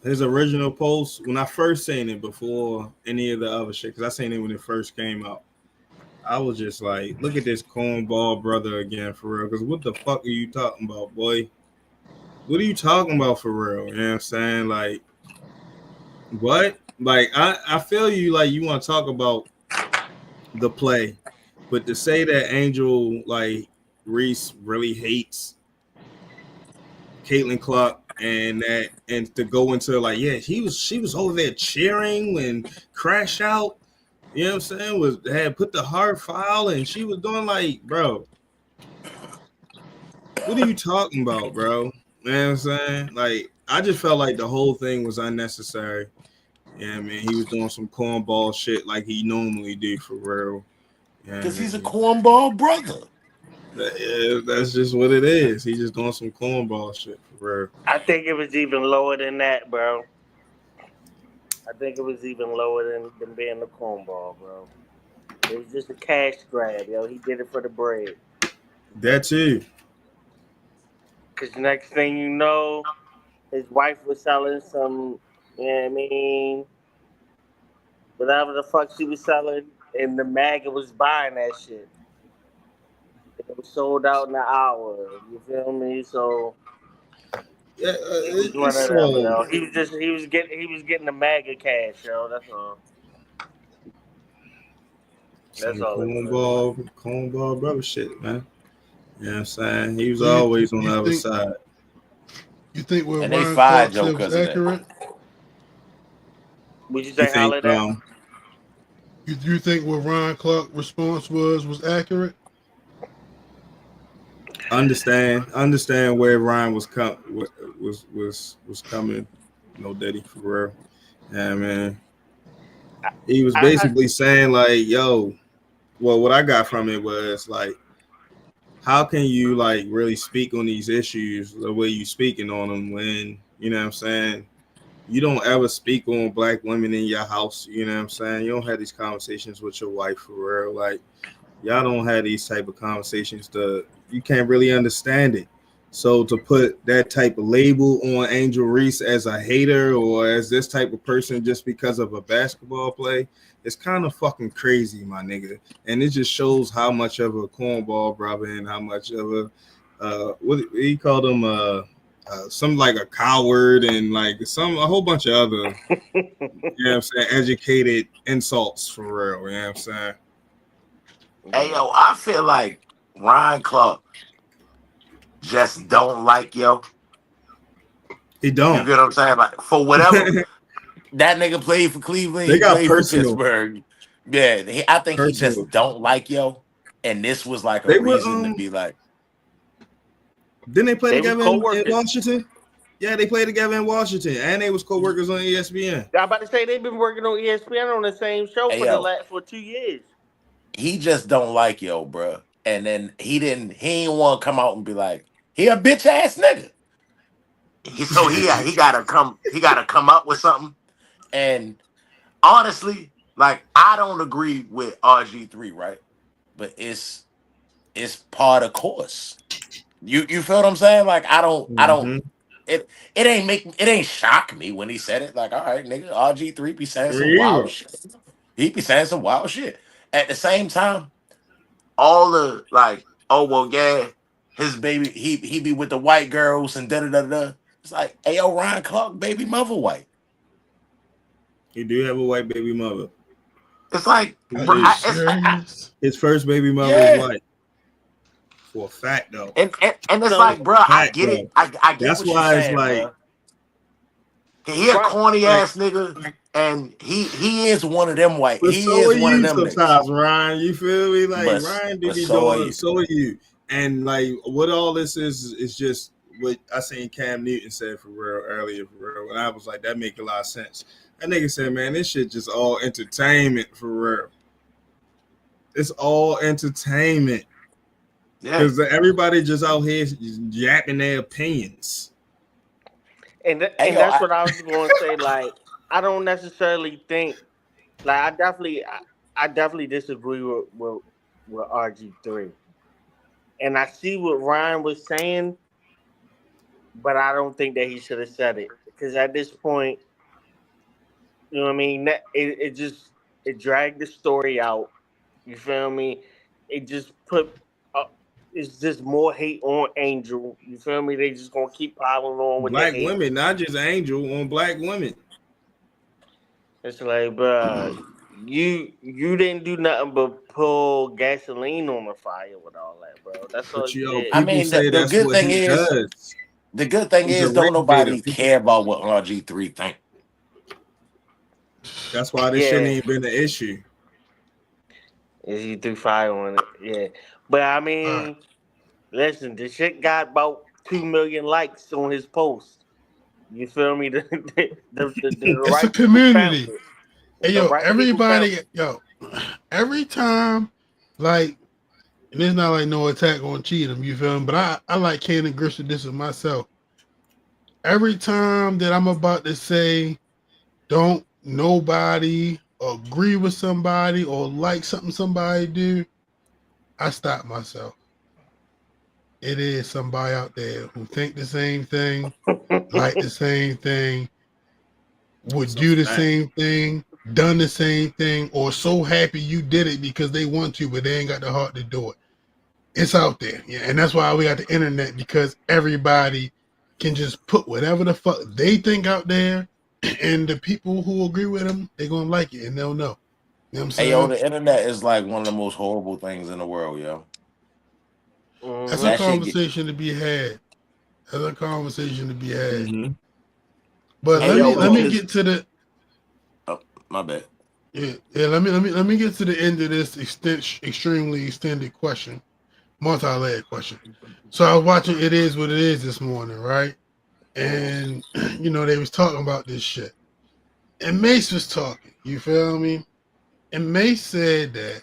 His original post when I first seen it before any of the other shit, because I seen it when it first came out. I was just like, look at this cornball brother again for real. Because what the fuck are you talking about, boy? What are you talking about for real? You know what I'm saying? Like, what? Like, I feel you. Like, you want to talk about the play, but to say that Angel like Reese really hates Caitlin Clark and to go into like, yeah, she was over there cheering when Crash Out, you know what I'm saying, had put the hard file and she was doing like, bro, what are you talking about, bro? You know what I'm saying? Like, I just felt like the whole thing was unnecessary. Yeah, man, he was doing some cornball shit like he normally do for real. Yeah, Because he's a man. cornball brother. That's just what it is. He's just doing some cornball shit for real. I think it was even lower than that, bro. I think it was even lower than being a cornball, bro. It was just a cash grab, yo. He did it for the bread. That too. Cause the next thing you know, his wife was selling some, you know what I mean, whatever the fuck she was selling, and the MAGA was buying that shit. It was sold out in an hour. You feel me? So Yeah, it was one it's of them, slow. yo. He was getting the MAGA cash, yo. That's all. That's Some all it was. cornball brother shit, man. You know what I'm saying? He was So you always on you the other think side. You think what and they Ryan fired Clark Joe said was because of that. accurate? Would you You say think holler that? You think what Ryan Clark response was accurate? understand where Ryan was coming, no Diddy for real. Yeah, man. He was I basically saying like, yo, well, what I got from it was like, how can you like really speak on these issues the way you speaking on them when, you know what I'm saying, you don't ever speak on black women in your house, you know what I'm saying? You don't have these conversations with your wife for real. Like, y'all don't have these type of conversations to, you can't really understand it. So to put that type of label on Angel Reese as a hater or as this type of person just because of a basketball play, it's kind of fucking crazy, my nigga. And it just shows how much of a cornball brother and how much of a what he called him some like a coward and like a whole bunch of other, you know what I'm saying, educated insults for real, you know what I'm saying? Hey yo, I feel like Ryan Clark just don't like yo. He You don't. get what I'm saying? Like for whatever that nigga played for Cleveland, They he got played for personal. Pittsburgh. Yeah, I think he Personal. just don't like yo, and this was like a They were reason to be like, didn't they play they was together in co-workers. Washington? Yeah, they played together in Washington, and they was co-workers on ESPN. I'm about to say they've been working on ESPN on the same show hey for the yo, last for 2 years. he just don't like yo, bruh. And then he ain't want to come out and be like, he a bitch ass nigga. He gotta come up with something. And honestly, like I don't agree with RG3, right? But it's part of course. You feel what I'm saying? Like I don't Mm-hmm. it ain't shock me when he said it. Like, all right, nigga, RG3 be saying some Me wild either. shit. He be saying some wild shit. At the same time, all the like, oh well, yeah, his baby, he be with the white girls and da da da da. It's like, hey yo, Ryan Clark, baby mother white. He do have a white baby mother. It's like, He Are bro, you do. serious? His first baby mother is yeah, white. For a fact, though. and it's So like, bro, I Fact, get it. though. I get That's what you're why it's saying, like, bro. He a right, corny like, ass nigga, and he is one of them white. but He so is are one of you them niggas. sometimes, Ryan. You feel me? Like But Ryan do but be so are doing, you. so are you. And like what all this is just what I seen Cam Newton said for real earlier for real. And I was like, that make a lot of sense. That nigga said, man, this shit just all entertainment for real. It's all entertainment. Yeah. Because everybody just out here yapping their opinions. Hey and yo, that's what I was going to say. Like, I don't necessarily think like I definitely disagree with RG3, and I see what Ryan was saying, but I don't think that he should have said it because at this point, you know what I mean. It just it dragged the story out. You feel me? It just put. Uh, it's just more hate on Angel. You feel me? They just gonna keep piling on with the Black hate. women, not just Angel on black women. It's like, bruh, you didn't do nothing but pull gasoline on the fire with all that, bro. That's all But you yo, did. I people mean say the that's good what thing he is does. the good thing He's a is don't rage baiter. nobody care about what RG3 think. That's why this shouldn't Yeah, even been an issue. is he threw fire on it? Yeah, but I All right. mean, listen, the shit got about 2 million likes on his post. You feel me? The It's a right people found community. it. Hey The yo, right people found everybody, yo, every time, like, and it's not like no attack on Cheatham, you feel me? But I like Cannon Grisha this is myself. Every time that I'm about to say, don't nobody agree with somebody or like something somebody do, I stop myself. It is somebody out there who think the same thing, like it. the same thing, would It's a do the fact. same thing, done the same thing, or so happy you did it because they want to, but they ain't got the heart to do it. It's out there. Yeah. And that's why we got the internet, because everybody can just put whatever the fuck they think out there, and the people who agree with them, they're gonna like it and they'll know. You know what I'm Hey yo, saying? the internet is like one of the most horrible things in the world, yo. That's a Hmm. That shit get conversation to be had. That's a conversation to be had. Mm-hmm. But How Hey let y'all me yo, let me doing? because get to the oh, my bad. yeah, let me get to the end of this extremely extended question, multi-layered question. So I was watching It Is What It Is this morning, right? And they was talking about this shit. And Mace was talking, you feel me? And Mace said that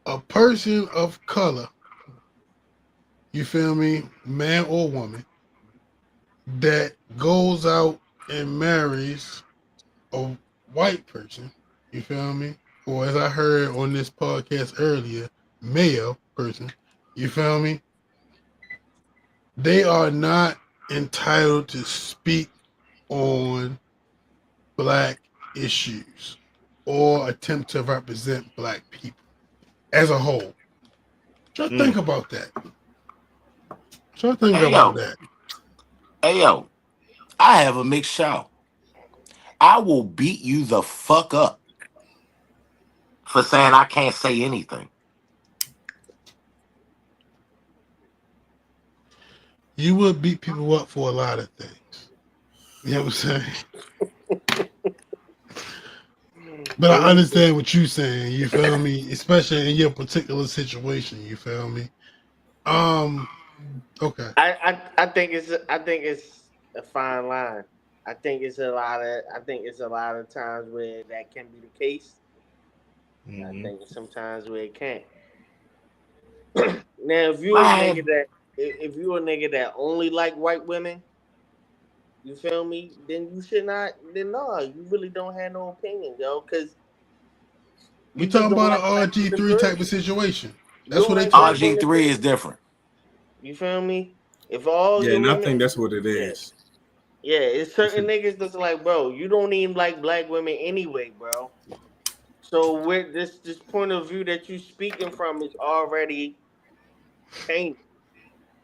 a person of color, you feel me, man or woman, that goes out and marries a white person, you feel me? Or as I heard on this podcast earlier, male person, you feel me? They are not entitled to speak on black issues or attempt to represent black people as a whole. Just think Mm. about that. Just think Hey about yo, that. hey yo, I have a mixed shout. I will beat you the fuck up for saying I can't say anything. You would beat people up for a lot of things. You know what I'm saying? But I understand what you're saying. You feel me? Especially in your particular situation. You feel me? Um. Okay. I think it's a fine line. I think it's a lot of times where that can be the case. I Mm-hmm. think sometimes where it can't. Now, if you a nigga Man, that if you a nigga that only like white women, you feel me? Then you should not. Then no, you really don't have no opinion, yo, because We you just talking don't about like an black women. RG3 type of Period. situation. You That's don't what they like talking black about. women. RG3 is Period. different. You feel me? If all Yeah, your and I women, think that's what it yeah, is. yeah, it's certain niggas that's like, bro, you don't even like black women anyway, bro. So with this point of view that you speaking from is already tainted.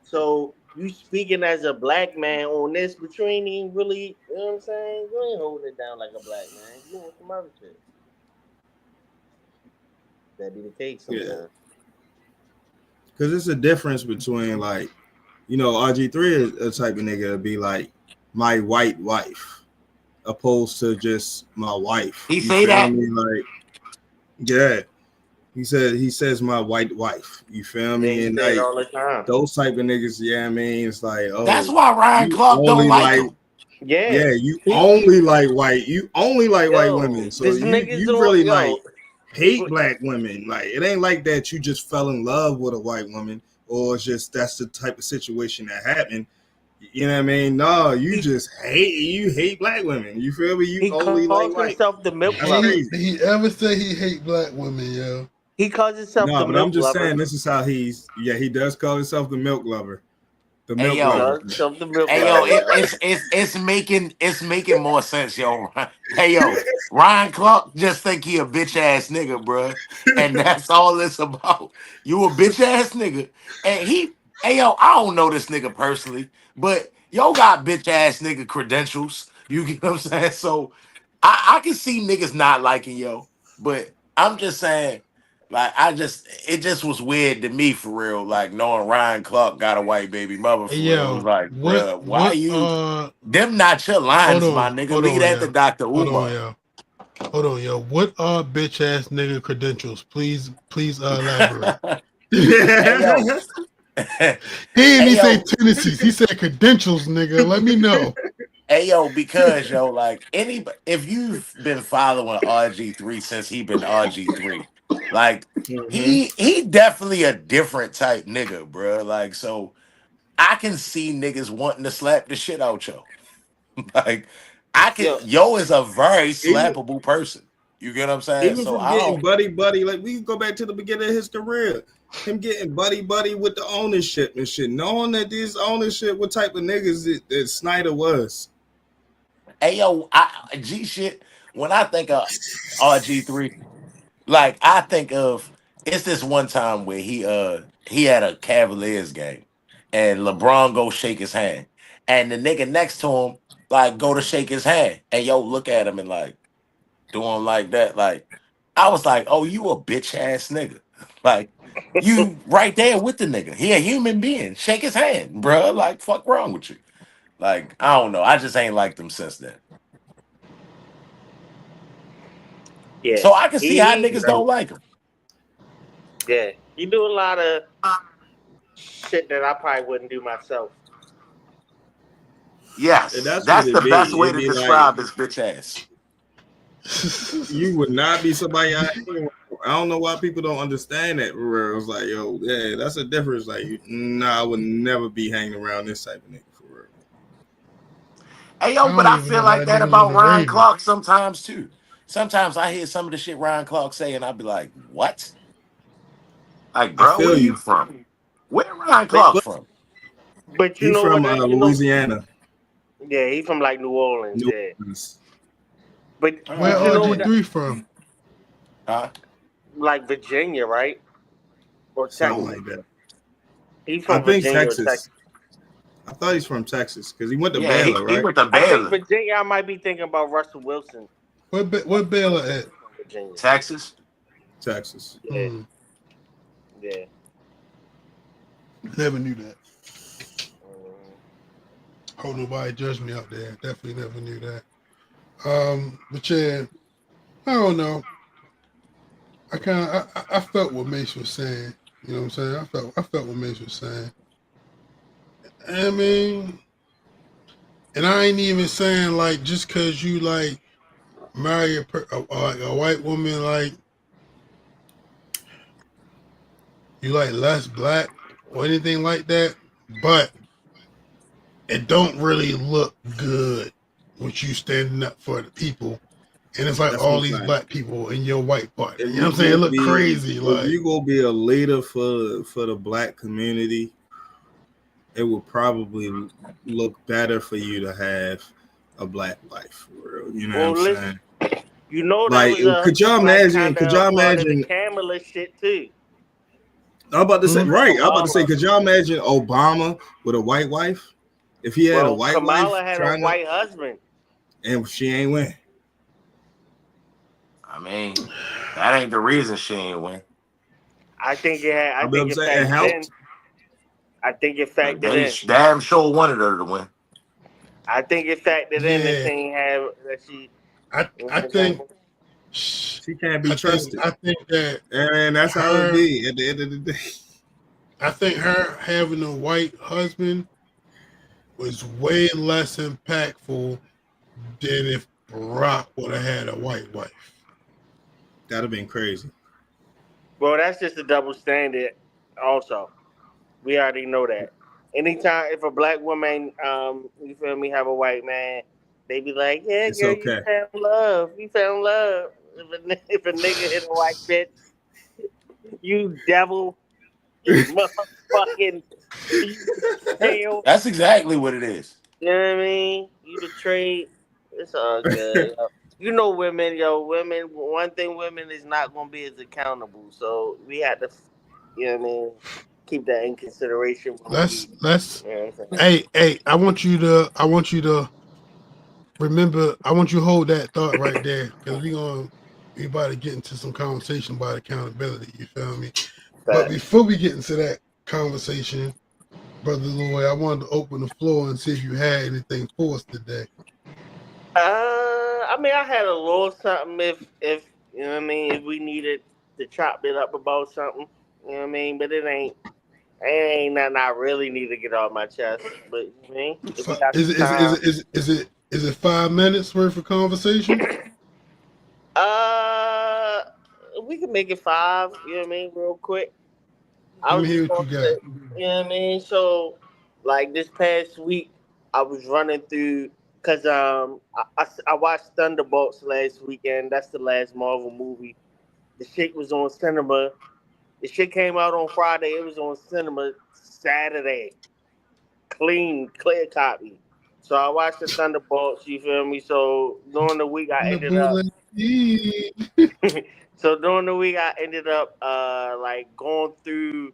So you speaking as a black man on this, but you ain't even really, you know what I'm saying? You ain't holding it down like a black man. You on some other shit. That be the case Yeah, sometimes. because it's a difference between like, RG3 is a type of nigga to be like my white wife, opposed to just my wife. He You say feel that? me? Like, yeah, he says my white wife. You feel Yeah, me? he And say it like all the time. those type of niggas, yeah, I mean, it's like, That's oh, why Ryan you Clark don't only like like, him. Yeah. yeah, you He, only like white, you only like white yo, women. So this you niggas you don't really like yo. hate black women. Like it ain't like that you just fell in love with a white woman or it's just that's the type of situation that happened. You know what I mean? No, He you hate black women. You feel me? You he only like calls white. himself the milk That's lover. Did crazy. he ever say he hate black women, yo? He calls himself No, the but I'm milk just lover. saying this is how he does call himself the milk lover. The Hey milk He yo, lover. calls himself the milk hey lover. yo, You're right. it's making more sense, yo. Hey yo, Ryan Clark just think he a bitch ass nigga, bruh. And that's all it's about. You a bitch ass nigga. And hey yo, I don't know this nigga personally, but yo got bitch ass nigga credentials. You get what I'm saying? So I can see niggas not liking yo, but I'm just saying, like, it just was weird to me for real, like knowing Ryan Clark got a white baby mother Hey, for real. It was yo, like, bruh, why what, you, them not your lines, my nigga. hold Leave on, that to yo. Dr. Hold on, Umar. yo. Hold on, yo. What are bitch ass nigga credentials? Please elaborate. He Hey, yo. Hey, didn't he say yo. tendencies. He said credentials, nigga. Let me know. Hey yo, because yo, like if you've been following RG3 since he been RG3, like hmm he definitely a different type nigga, bro. Like so I can see niggas wanting to slap the shit out yo. Like Yo, yo is a very even slappable person. You get what I'm saying? even So from I getting don't. buddy buddy, like we can go back to the beginning of his career. Him getting buddy buddy with the ownership and shit, knowing that this ownership, what type of niggas that Snyder was. Hey yo, G shit. When I think of RG3, like I think of it's this one time where he had a Cavaliers game and LeBron go shake his hand. And the nigga next to him like go to shake his hand. And yo look at him and like do him like that. Like I was like, oh, you a bitch ass nigga. Like You right there with the nigga. He a human being. Shake his hand, bruh. Like, fuck wrong with you? Like, I don't know. I just ain't liked him since then. Yeah, So I can see how he niggas don't like him. yeah, he do a lot of shit that I probably wouldn't do myself. And Yes, that's what that's it the best be. way It'd to be like describe his bitch ass. you would not be somebody I hang around. I don't know why people don't understand that. Where it's like, yo, yeah, that's a difference. Like, nah, I would never be hanging around this type of nigga for real. Hey I yo, but don't I even feel know like why that niggas about want to Ryan raise it. Clark sometimes too. Sometimes I hear some of the shit Ryan Clark say, and I'll be like, "What? Like, I bro, where feel you you. from? Where Ryan But Clark But from?" you he know from what? You know, Louisiana, yeah, he from like New Orleans. New Yeah, Orleans, Where but you know what? RG3 from? Huh? Like Virginia, right? Or something Texas. like that. He I from think Virginia or Texas. Texas. I thought he's from Texas because he went to Yeah, Baylor, he right? went to I think Baylor, Virginia. I might be thinking about Russell Wilson. What Baylor at? From Virginia. Texas. Texas. Yeah, Hmm. yeah. Never knew that. Mm. Hope nobody judged me out there. Definitely never knew that. But yeah, I don't know. I felt what Mace was saying. You know what I'm saying? I felt what Mace was saying. I mean, and I ain't even saying like just cause you like marry a white woman, like you like less black or anything like that, but it don't really look good with you standing up for the people. And it's like That's all no these fact. black people and your white partner. If You know what you I'm saying? It go look be crazy. if Like, you go be a leader for the black community, it would probably look better for you to have a black wife for real. You know what I'm Well, listen, saying? you know that Like, was a could y'all like imagine? kind Could of a y'all part of the imagine? Kamala shit too. I'm about to say hmm? right. I'm about to say, Kamala. could y'all imagine Obama with a white wife? If he had a Well, white wife Kamala had a trying to, white husband. and she ain't win. I mean, that ain't the reason she ain't win. I think it had. I I'm think it saying it factored in. helped. I think it Like, factored they in. damn sure wanted her to win. I think it factored in that Yeah. she ain't have that she. You know I what I'm saying? think She can't be trusted, I think that and that's how it her be at the end of the day. I think her having a white husband was way less impactful than if Barack would have had a white wife. That'd have been crazy. Well, that's just a double standard. Also, we already know that. Anytime if a black woman, you feel me, have a white man, they be like, "Yeah, It's girl, you okay. found love. You found love." If a nigga hit a white bitch, you devil, you motherfucking, you betrayal. That's exactly what it is. You know what I mean? You betrayed. It's all good. Yo. You know, women, yo, women. One thing, women is not gonna be as accountable. So we had to, you know what I mean, keep that in consideration when we, Let's you know what I'm saying? hey, I want you to remember, I want you to hold that thought right there because we about to get into some conversation about accountability, you feel me? But Facts. before we get into that conversation, Brother Lloyd, I wanted to open the floor and see if you had anything for us today. I mean, I had a little something if you know what I mean. If we needed to chop it up about something, you know what I mean. But it ain't nothing I really need to get off my chest. But you know what I mean, if we got Is some it time, is it 5 minutes worth of conversation? uh, we can make it five. You know what I mean, real quick. I Let was me hear just what you gonna say, got. you know what I mean. So, like this past week, I was running through because I watched Thunderbolts last weekend. That's the last Marvel movie. The shit was on cinema. The shit came out on Friday. It was on cinema Saturday. Clean, clear copy. So I watched the Thunderbolts. You feel me? So during the week, I The ended up. bullet. So during the week, I ended up like going through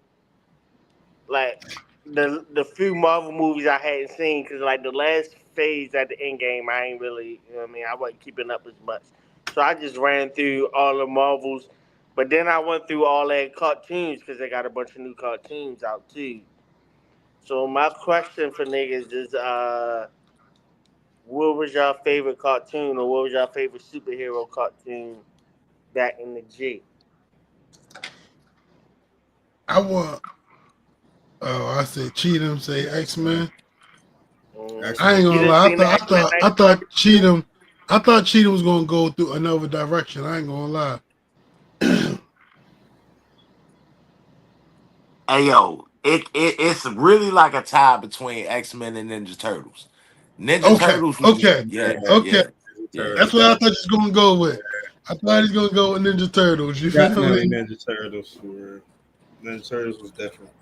like the few Marvel movies I hadn't seen because like the last phase at the end game, I ain't really, you know what I mean, I wasn't keeping up as much. So I just ran through all the Marvels. But then I went through all that cartoons because they got a bunch of new cartoons out too. So my question for niggas is, what was your favorite cartoon or what was your favorite superhero cartoon back in the G? I want. Oh, I said Cheatham. Say X Men. I ain't You gonna X-Men. didn't lie. see the X Men I thought 97 series? Cheatham. I thought Cheatham was gonna go through another direction. I ain't gonna lie. Hey yo, it's really like a tie between X Men and Ninja Turtles. Ninja Okay, Turtles was okay, Yeah, okay. yeah. That's what I thought you was gonna go with. I thought he's gonna go with Ninja Turtles. You feel definitely me? Ninja Turtles. Ninja Turtles was different.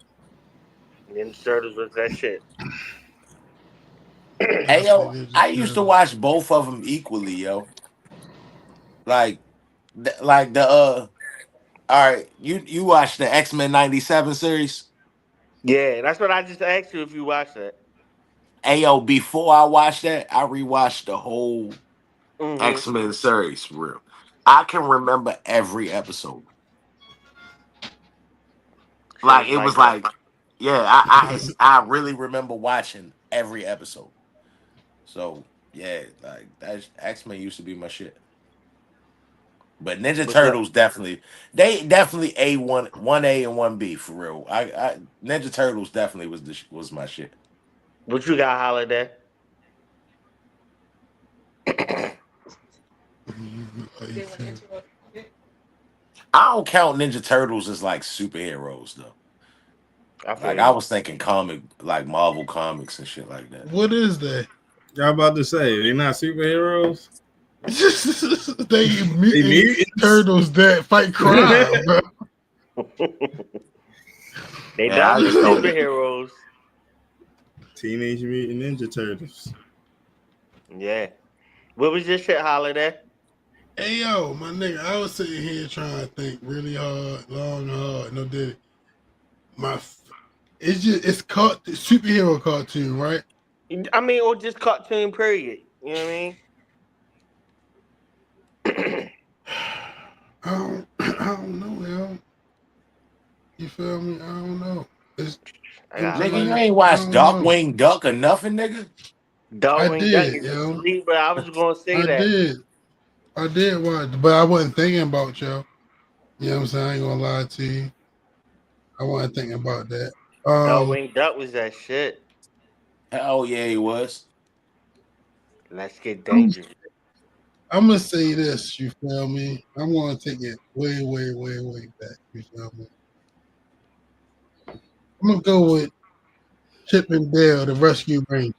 Ninja Turtles was that shit. Hey Definitely yo, Ninja I used to Turtles. watch both of them equally, yo. Like, like the all right, you watched the X Men '97 series. Yeah, that's what I just asked you if you watched that. Hey yo, before I watched that, I rewatched the whole Mm-hmm. X Men series for real. I can remember every episode. So Like it's it was like that. like, yeah, I really remember watching every episode. So yeah, like that X Men used to be my shit. But Ninja What's up? Turtles definitely, they definitely one A and one B for real. I Ninja Turtles definitely was my shit. What you got, Holiday? I don't count Ninja Turtles as like superheroes though. I feel Like I you. was thinking comic, like Marvel comics and shit like that. What is that? Y'all about to say they not superheroes? They They mutant mutants? turtles that fight crime, bro. They Yeah, I definitely just don't. superheroes. Teenage Mutant Ninja Turtles. Yeah. What was your shit, Holiday? Hey yo, my nigga, I was sitting here trying to think really hard, long, hard. No, did it. My, it's just it's called superhero cartoon, right? I mean, or just cartoon period. You know what I mean? I don't know, yo. You feel me? I don't know. I It's got just Nigga, you like ain't I watched don't know. Darkwing Duck or nothing, nigga. I Darkwing Duck did, is a yo. sleeper. I was gonna say I that. did. I did watch, but I wasn't thinking about yo. You know what I'm saying? I ain't gonna lie to you. I wasn't thinking about that. Darkwing Duck was that shit. Hell yeah, he was. Let's get I'm, dangerous. I'm gonna say this. You feel me? I'm gonna take it way, way, way, way back. You feel me? I'm gonna go with Chip and Dale, the Rescue Ranger.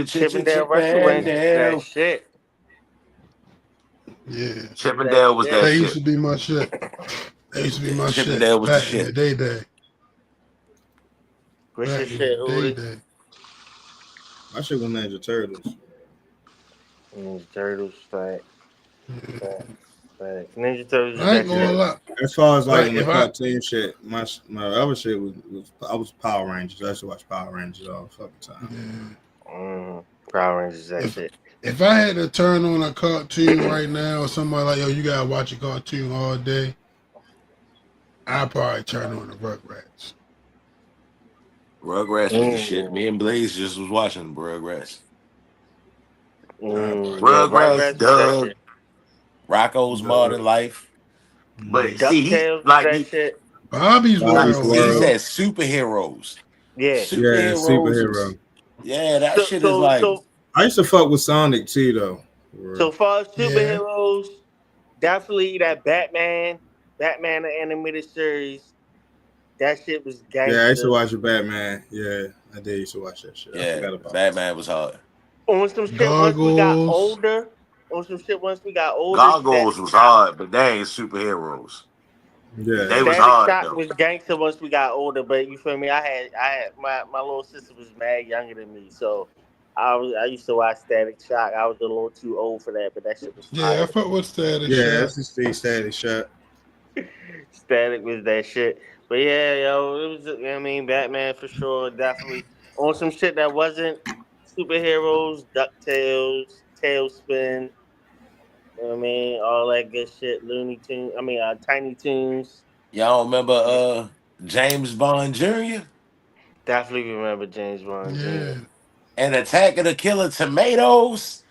Chippendale Chip Rescue and Rangers was that Dale. shit. Yeah, Chip and That Dale was that shit. that used shit. to be my shit. That used to be Yeah, my Chip and shit Dale was the back in the shit. day. Day What's your back in the shit, day. Udi? Day. I should go Ninja Turtles. Ninja Turtles, fact, fact. Ninja Turtles is I ain't that gonna shit. lie. As far as like Like on the if I cartoon shit, my other shit was I was Power Rangers. I used to watch Power Rangers all the fucking time. yeah, Power Rangers, that if shit. if I had to turn on a cartoon right now, or somebody like yo, you gotta watch a cartoon all day. I'd probably turn on the Rugrats. Rugrats was the shit. Mm, Me and Blaze just was watching Rugrats. I'd probably yeah, turn on the Rugrats, Rugrats was that Rugrats. Doug, shit. Rocco's Modern Life. Mm-hmm. But see, DuckTales was that shit. Bobby's like Bobby's World, he yo. World. said superheroes. Yeah. Yeah, Superheroes superhero. was, yeah, that So shit is so like, so I used to fuck with Sonic too, though. so far as Yeah. superheroes, definitely that Batman the animated series. That shit was Yeah, I used to gangster. watch the Batman. Yeah, I did used to watch that shit. I yeah, forgot about that. Batman was hard. On some shit once we got Goggles. older. On some shit once we got older. Gargoyles was hard, but they ain't superheroes. They Yeah, was Static hard Shock though. was gangster once we got older, but you feel me? I had my little sister was mad younger than me, so I used to watch Static Shock. I was a little too old for that, but that shit was Yeah, I fire. fuck with Static yeah, Shock. it's just the static shot. Static was that shit. But yeah, yo, it was. I mean, Batman for sure, definitely on some shit that wasn't superheroes. Ducktales, Tailspin, I mean, all that good shit, Looney Tunes. I mean, Tiny Toons. Y'all remember James Bond Jr. Definitely remember James Bond Jr. Yeah, and Attack of the Killer Tomatoes?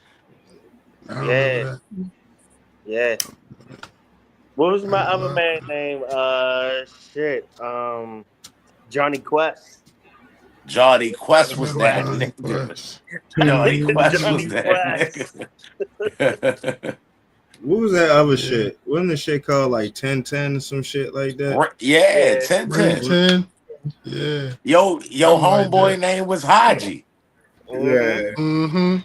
I remember Yeah, that. yeah. What was my That's other my man name? Shit. Johnny Quest. Johnny I Quest was remember that Johnny nigga. Quest. Johnny Quest was Johnny that Quest. nigga. What was that other Yeah, shit? Wasn't the shit called like 1010 or some shit like that? Yeah, Yeah. 1010. Ring 10. Yeah, Yo something like homeboy that. name was Haji. Mhm. Yeah. Mm-hmm.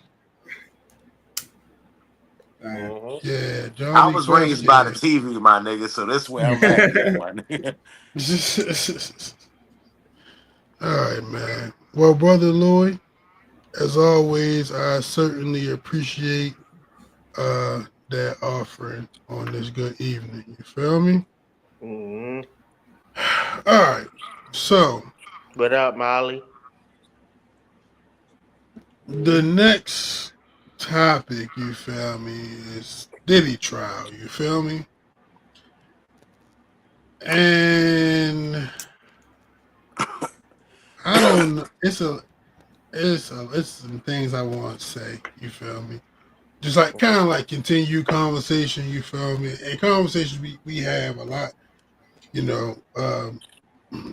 Man. Mhm. Yeah, I Johnny was Quest. raised by the Yeah. TV, my nigga, so this where I'm at with it, my nigga. All right, man. Well, brother Lloyd, as always, I certainly appreciate that offering on this good evening. You feel me? Mhm. All right. So What up, Molly? the next topic, you feel me, is Diddy trial. You feel me? And I don't know. It's some things I want to say. You feel me? Just like kind of like continue conversation. You feel me? And conversations we have a lot. You know,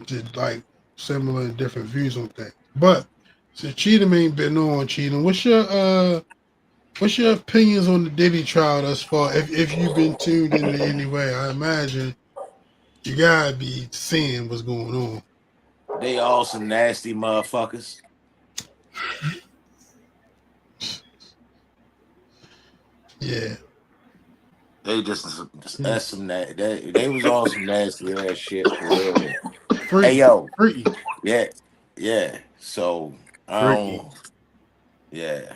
just like similar and different views on things. But since Cheatham ain't been on Cheatham, what's your opinions on the Diddy trial thus far? If you've been tuned in any way, I imagine you gotta be seeing what's going on. They all some nasty motherfuckers. Yeah. They that's some they was all some nasty ass shit for real. Hey Freaky. yo, Freaky. yeah, yeah. So I Freaky. don't yeah.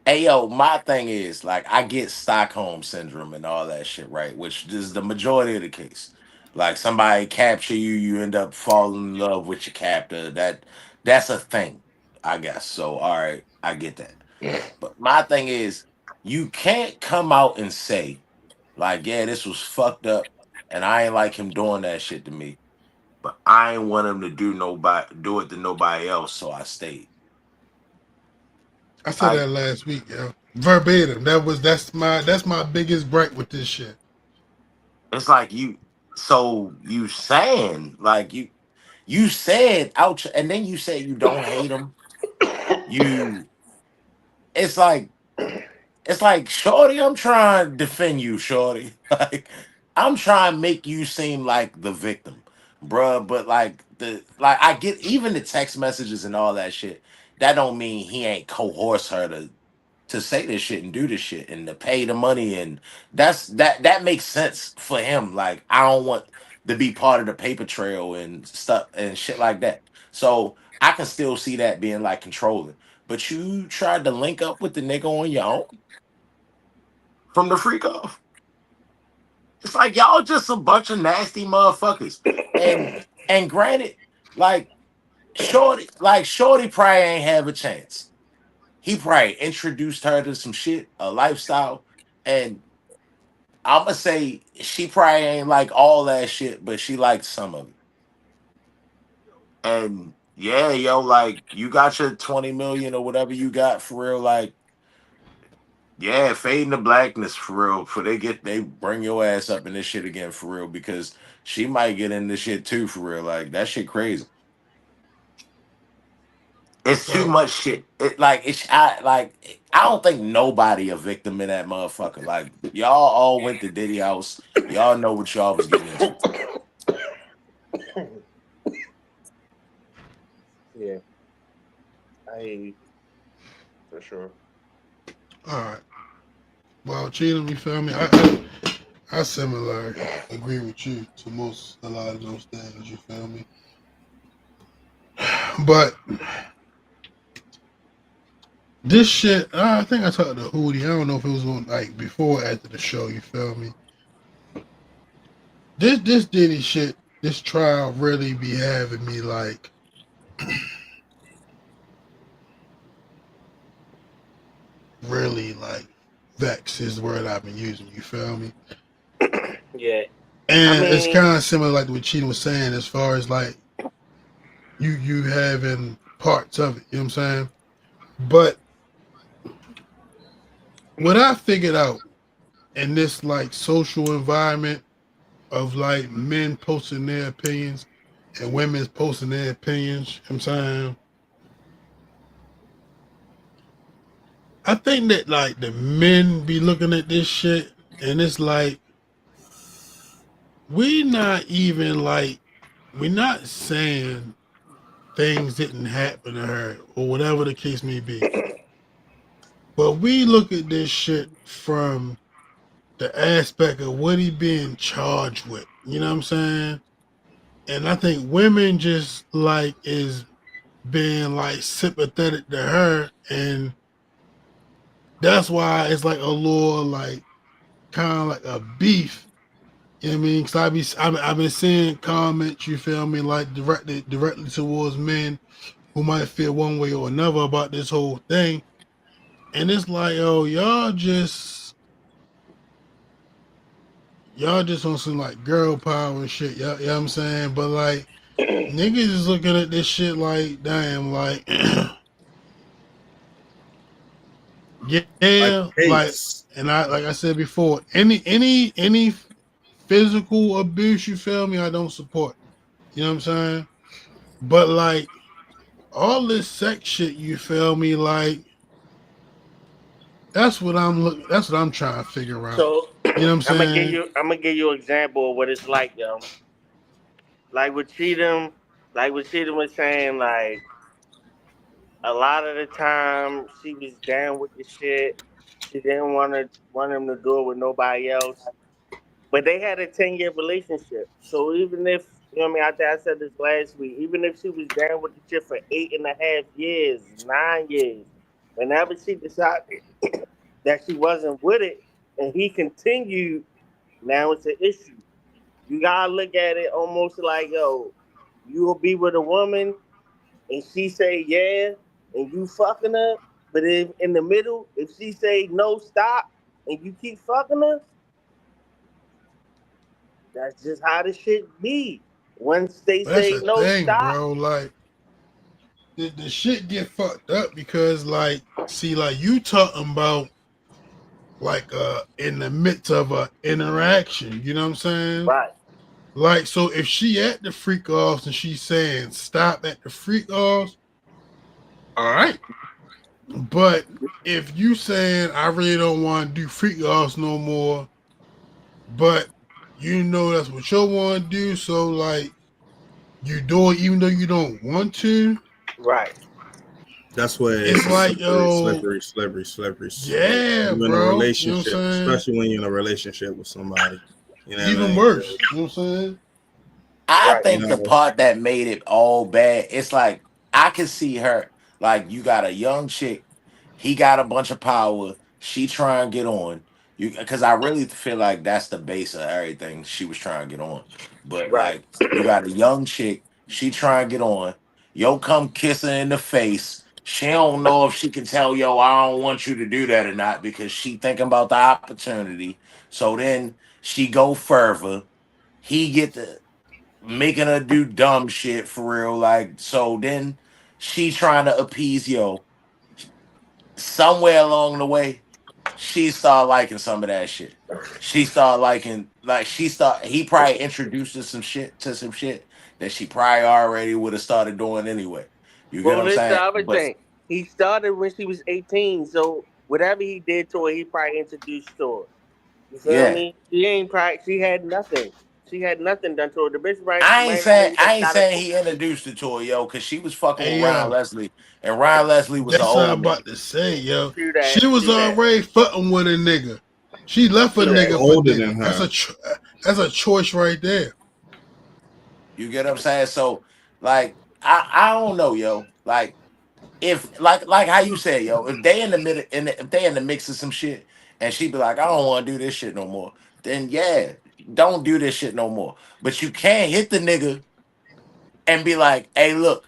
Hey yo, my thing is like I get Stockholm syndrome and all that shit, right? Which is the majority of the case. Like somebody capture you, you end up falling in love with your captor. That's a thing, I guess. So all right, I get that. But my thing is, you can't come out and say, like, yeah, this was fucked up, and I ain't like him doing that shit to me. But I ain't want him to do it to nobody else, so I stayed. I said Like that last week, yo. Verbatim. That's my biggest gripe with this shit. it's like you saying like you said out, and then you said you don't hate him. You it's like It's like, Shorty, I'm trying to defend you, Shorty. Like, I'm trying to make you seem like the victim, bruh. But like I get even the text messages and all that shit. That don't mean he ain't coerce her to say this shit and do this shit and to pay the money, and that makes sense for him. Like, I don't want to be part of the paper trail and stuff and shit like that. So I can still see that being like controlling. But you tried to link up with the nigga on your own from the freak off. It's like y'all just a bunch of nasty motherfuckers. And granted, like Shorty probably ain't have a chance. He probably introduced her to some shit, a lifestyle, and I'ma say she probably ain't like all that shit, but she liked some of it. And yeah, yo, like you got your 20 million or whatever you got for real, like yeah, fade into blackness for real. For they bring your ass up in this shit again for real because she might get in this shit too for real. Like that shit crazy. It's too So much shit. I don't think nobody a victim in that motherfucker. Like y'all all went to Diddy house. Y'all know what y'all was getting into. Yeah, I hear you for sure. all right. Well, Cheatham, you feel me? I similar agree with you to a lot of those things, you feel me? But this shit, I think I talked to Hootie. I don't know if it was on like before or after the show, you feel me? This Diddy shit, this trial really be having me like really like vex is the word I've been using. You feel me? Yeah. I And it's mean, kind of similar like what Cheatham was saying, as far as like you having parts of it. You know what I'm saying? But what I figured out in this like social environment of like men posting their opinions and women's posting their opinions, you know what I'm saying, I think that like the men be looking at this shit and it's like we not even like we're not saying things didn't happen to her or whatever the case may be. But we look at this shit from the aspect of what he being charged with. You know what I'm saying? And I think women just like is being like sympathetic to her, and that's why it's like a little like kind of like a beef. You know what I mean? Because I've been seeing comments, you feel me, like directly towards men who might feel one way or another about this whole thing, and it's like, oh, y'all just on some like girl power and shit. You know what I'm saying? But like niggas is looking at this shit like, damn, like Like yeah, like, Case. and I like I said before, any physical abuse, you feel me, I don't support. You know what I'm saying? But like all this sex shit, you feel me, like that's what I'm trying to figure out. so You know what I'm saying? I'm gonna give you an example of what it's like, yo. Like with Cheatham, like what Cheatham was saying, like a lot of the time she was down with the shit. She didn't want him to do it with nobody else. But they had a 10-year relationship. So even if you know what I mean, I think I said this last week, even if she was down with the shit for 8.5 years, 9 years, whenever she decided that she wasn't with it and he continued, now it's an issue. You gotta look at it almost like, yo, you will be with a woman and she say yeah and you fucking her, but if in the middle, if she say no, stop, and you keep fucking her, that's just how the shit be. Once they But that's say the no, thing, stop. bro. Like the shit get fucked up because like see like you talking about like in the midst of a interaction, you know what I'm saying? Right. Like so if she at the freak offs and she's saying stop at the freak offs, all right. But if you saying I really don't want to do freak offs no more, but you know that's what you want to do, so like you do it even though you don't want to, Right. That's where it's it's like slippery, yo, slippery, slippery, slippery. Like yeah, you're in a bro. You know what I'm relationship, saying? especially when you're in a relationship with somebody. You know what I Even mean? worse. You know what I'm saying? I Right. You think the know, part that made it all bad, it's like I could see her like you got a young chick, he got a bunch of power, she trying to get on. You because I really feel like that's the base of everything she was trying to get on. But Right. like you got a young chick, she trying to get on, yo come kiss her in the face. She don't know if she can tell yo I don't want you to do that or not because she thinking about the opportunity. So then she go further. He get the making her do dumb shit for real. Like, so then she trying to appease yo. Somewhere along the way, she started liking some of that shit. She started liking, like, he probably introduced her some shit that she probably already would have started doing anyway. You get what Well, I'm this the saying? other But thing. He started when she was 18, so whatever he did to her, he probably introduced to her. You feel yeah, me? She ain't probably. She had nothing. She had nothing done to her. The bitch I ain't might saying even I ain't got a saying he introduced her to her, yo, because she was fucking with Hey Ryan yo, Leslie, and Ryan Leslie was an that's what I'm old about nigga. to say, yo. true that. She was True that. already fucking with a nigga. She left a True that. nigga for older than nigga. her. That's a choice right there. You get what I'm saying? So, like, I don't know, yo. Like, if like how you said, yo, if they in the middle, if they in the mix of some shit, and she be like, I don't want to do this shit no more, then yeah, don't do this shit no more. But you can't hit the nigga and be like, hey, look,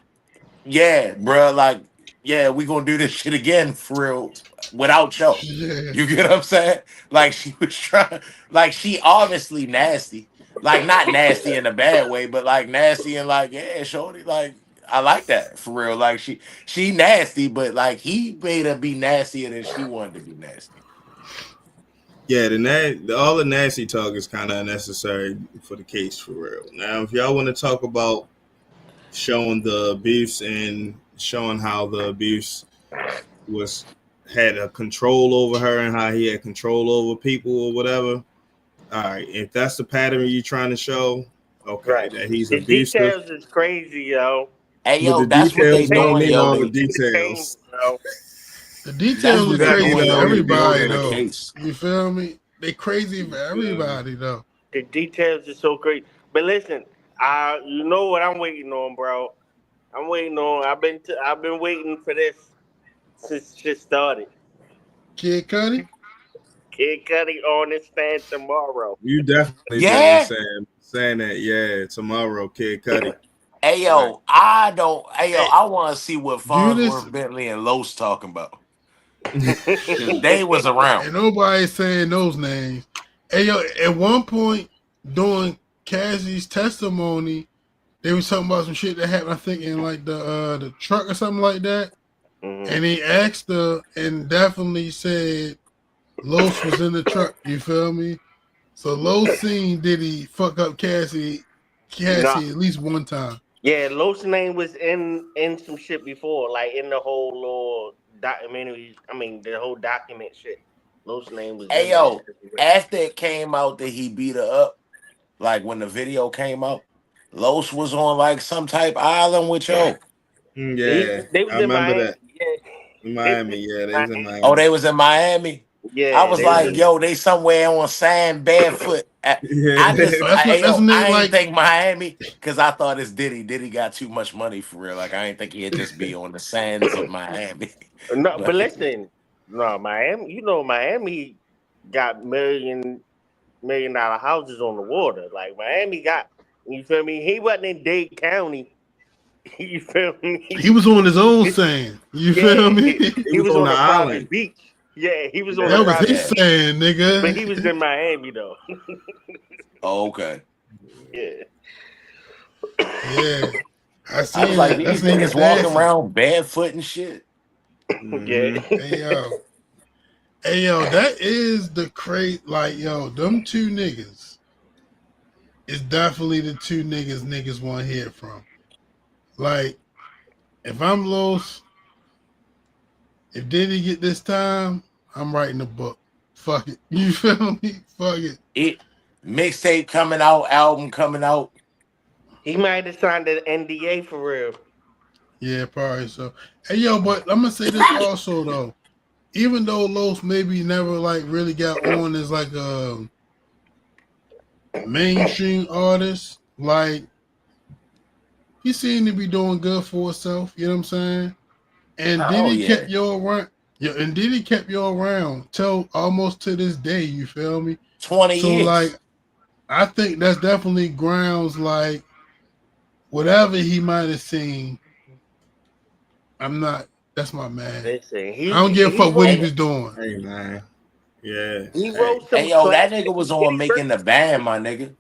yeah, bro, like. yeah, we gonna do this shit again for real without Cho. Yeah. You get what I'm saying? Like she was trying, like she obviously nasty, like not nasty in a bad way, but like nasty and like yeah, shorty, like I like that for real. Like she nasty, but like he made her be nastier than she wanted to be nasty. Yeah, all the nasty talk is kind of unnecessary for the case for real. Now, if y'all want to talk about showing the abuse and showing how the abuse was had a control over her and how he had control over people or whatever. All right, if that's the pattern you're trying to show, okay, Right. that he's The abusive, details is crazy, yo. Hey but yo, the that's what The they details, we don't doing, need table yo. all the needs They to change, details. yo. The that's details what are they Exactly, crazy we doing, for don't yo. They need the everybody building a though. details. case. You feel me? They crazy for You feel me? everybody though. The details are so great. But listen, you know what I'm waiting on, bro. I'm waiting on. I've been waiting for this since shit started. Kid Cudi? Kid Cudi on this stand tomorrow. You definitely been Yeah. saying that, yeah. Tomorrow, Kid Cudi. Hey Right. yo, I don't. Hey yo, Hey, I want to see what Judas, Farnsworth, Bentley, and Los talking about Yeah, because they was around. and nobody saying those names. Hey yo, at one point during Cassie's testimony, they was talking about some shit that happened, I think, in like the truck or something like that. Mhm. And he asked her and definitely said Los was in the truck. You feel me? So Los seen did he fuck up Nah. Cassie at least one time. Yeah, Los name was in some shit before, like in the whole little documentary. I mean, the whole document shit. Los name was Hey in there. yo, after it came out that he beat her up, like when the video came out, Los was on like some type island with yo. They I was in remember Miami. that. Yeah, In they was Miami, in yeah, they was in Miami. Oh, Miami. they was in Miami. I Yeah, was they was like, Yeah. in. yo, they somewhere on sand barefoot. I Yeah. just, Oh, that's hey what that's yo, when they I ain't like. think Miami because I thought it's Diddy. Diddy got too much money for real. Like I ain't think he'd just be on the sands of Miami. No, but But listen, no, Miami. You know, Miami got million dollar houses on the water. Like Miami got. You feel me? He wasn't in Dade County. You feel He me? was on his own saying. You feel Yeah, me? He he was was on on the a private island. beach. Yeah, he was on a That was Yeah. his private yeah. beach, saying, but he was nigga. in Miami though. Oh, okay. Yeah. Yeah. I I was seen like, that. That's these niggas niggas walking dancing. around barefoot and shit. Yeah. Hmm. Hey yo. Hey yo, that is the crate. Like yo, them two niggas is definitely the two niggas want to hear from. Like if I'm Los, if Diddy get this time, I'm writing a book. Fuck it. You feel me? Fuck it. It mixtape coming out, album coming out. He might have signed an NDA for real. Yeah, probably so. Hey yo, but I'm gonna say this also though. Even though Los maybe never like really got on as like a mainstream artist, like he seemed to be doing good for himself. You know what I'm saying? And Oh Diddy yeah, kept you around. Yeah, and Diddy kept you around till almost to this day. You feel me? 20 So like, years. I think that's definitely grounds like whatever he might have seen. I'm not. That's my man. Listen, I don't give a he fuck what he wrote Hey, was doing. Hey man. Yeah. he Hey. wrote hey, some yo, that classic nigga was on Kitty making the verses. band, my nigga.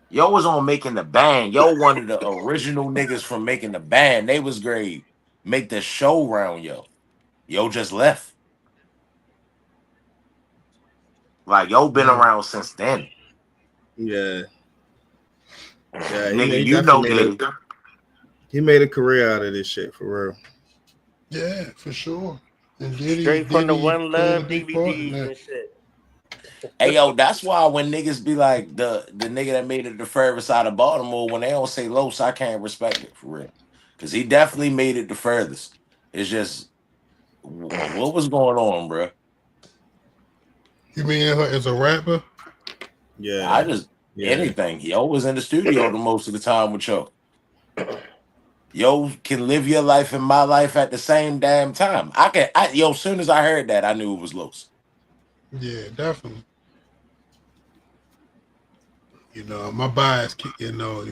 Yo was on making the band. Yo, one of the original niggas from making the band. They was great. Make the show round, yo. Yo just left. Like, yo been Yeah, around since then. Yeah. Yeah. Nigga, He you definitely know Diddy. he made a career out of this shit for real. yeah, for sure. And Straight from the Diddy One played a Love big part in DVDs that. and shit. Hey yo, that's why when niggas be like the nigga that made it the furthest out of Baltimore, when they don't say Los, I can't respect it for real. Cause he definitely made it the furthest. It's just what was going on, bro? You mean as a rapper? I Yeah. just Yeah. anything. Yo was in the studio the most of the time with yo. Yo can live your life and my life at the same damn time. Yo, as soon as I heard that, I knew it was Los. Yeah, definitely. My bias,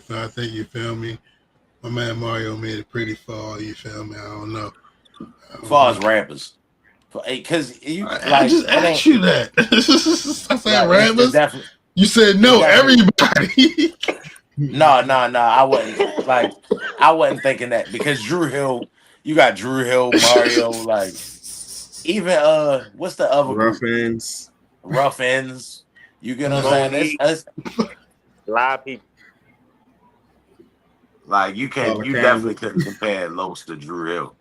I think you feel me. My man Mario made it pretty far. You feel me? I don't know. As far as rappers, because you I like just it asked ain't you that. I said like it's rappers. definitely You said it's no, definitely everybody. no. I wasn't thinking that because Drew Hill, you got Drew Hill, Mario, like even what's the other Rough group? ends. Rough Ends. You get what I'm saying? Monique, It's a lot of people. like Paula you Campbell. definitely couldn't compare Los to Drew Hill.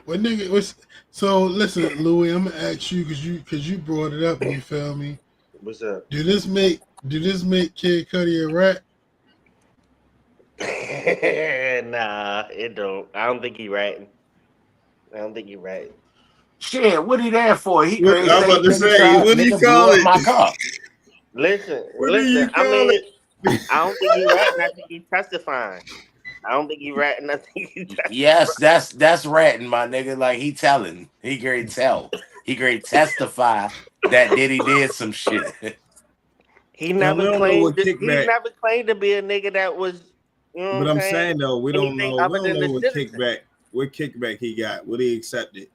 What nigga was so listen, Louis, I'm gonna ask you because you brought it up, you feel me? What's up? Do this make Kid Cudi a rat? Nah, it don't. I don't think he ratting. I don't think he ratting. Shit, what he there for? He What great I'm say about to nigga say, tried what do you nigga blew call up it? my car. What do Listen. you I call mean, it? I don't think he ratting. I think he testifying. I don't think he ratting. I think he Yes, testifying. that's ratting, my nigga. Like he telling. He great tell. He great testify that Diddy did some shit. He And we never don't know claimed. what He kickback. never claimed to be a nigga that was. You know what But I'm I'm saying? saying though, we don't Anything know. We other don't than know the what citizen. kickback he got. What he accepted.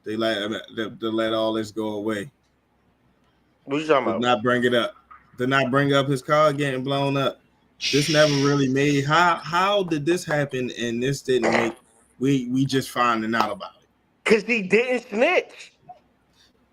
They let all this go away. What you talking Did about? not bring it up. Did not bring up his car getting blown up. This never really made. How did this happen? And this didn't make. We just finding out about it. Cause he didn't snitch.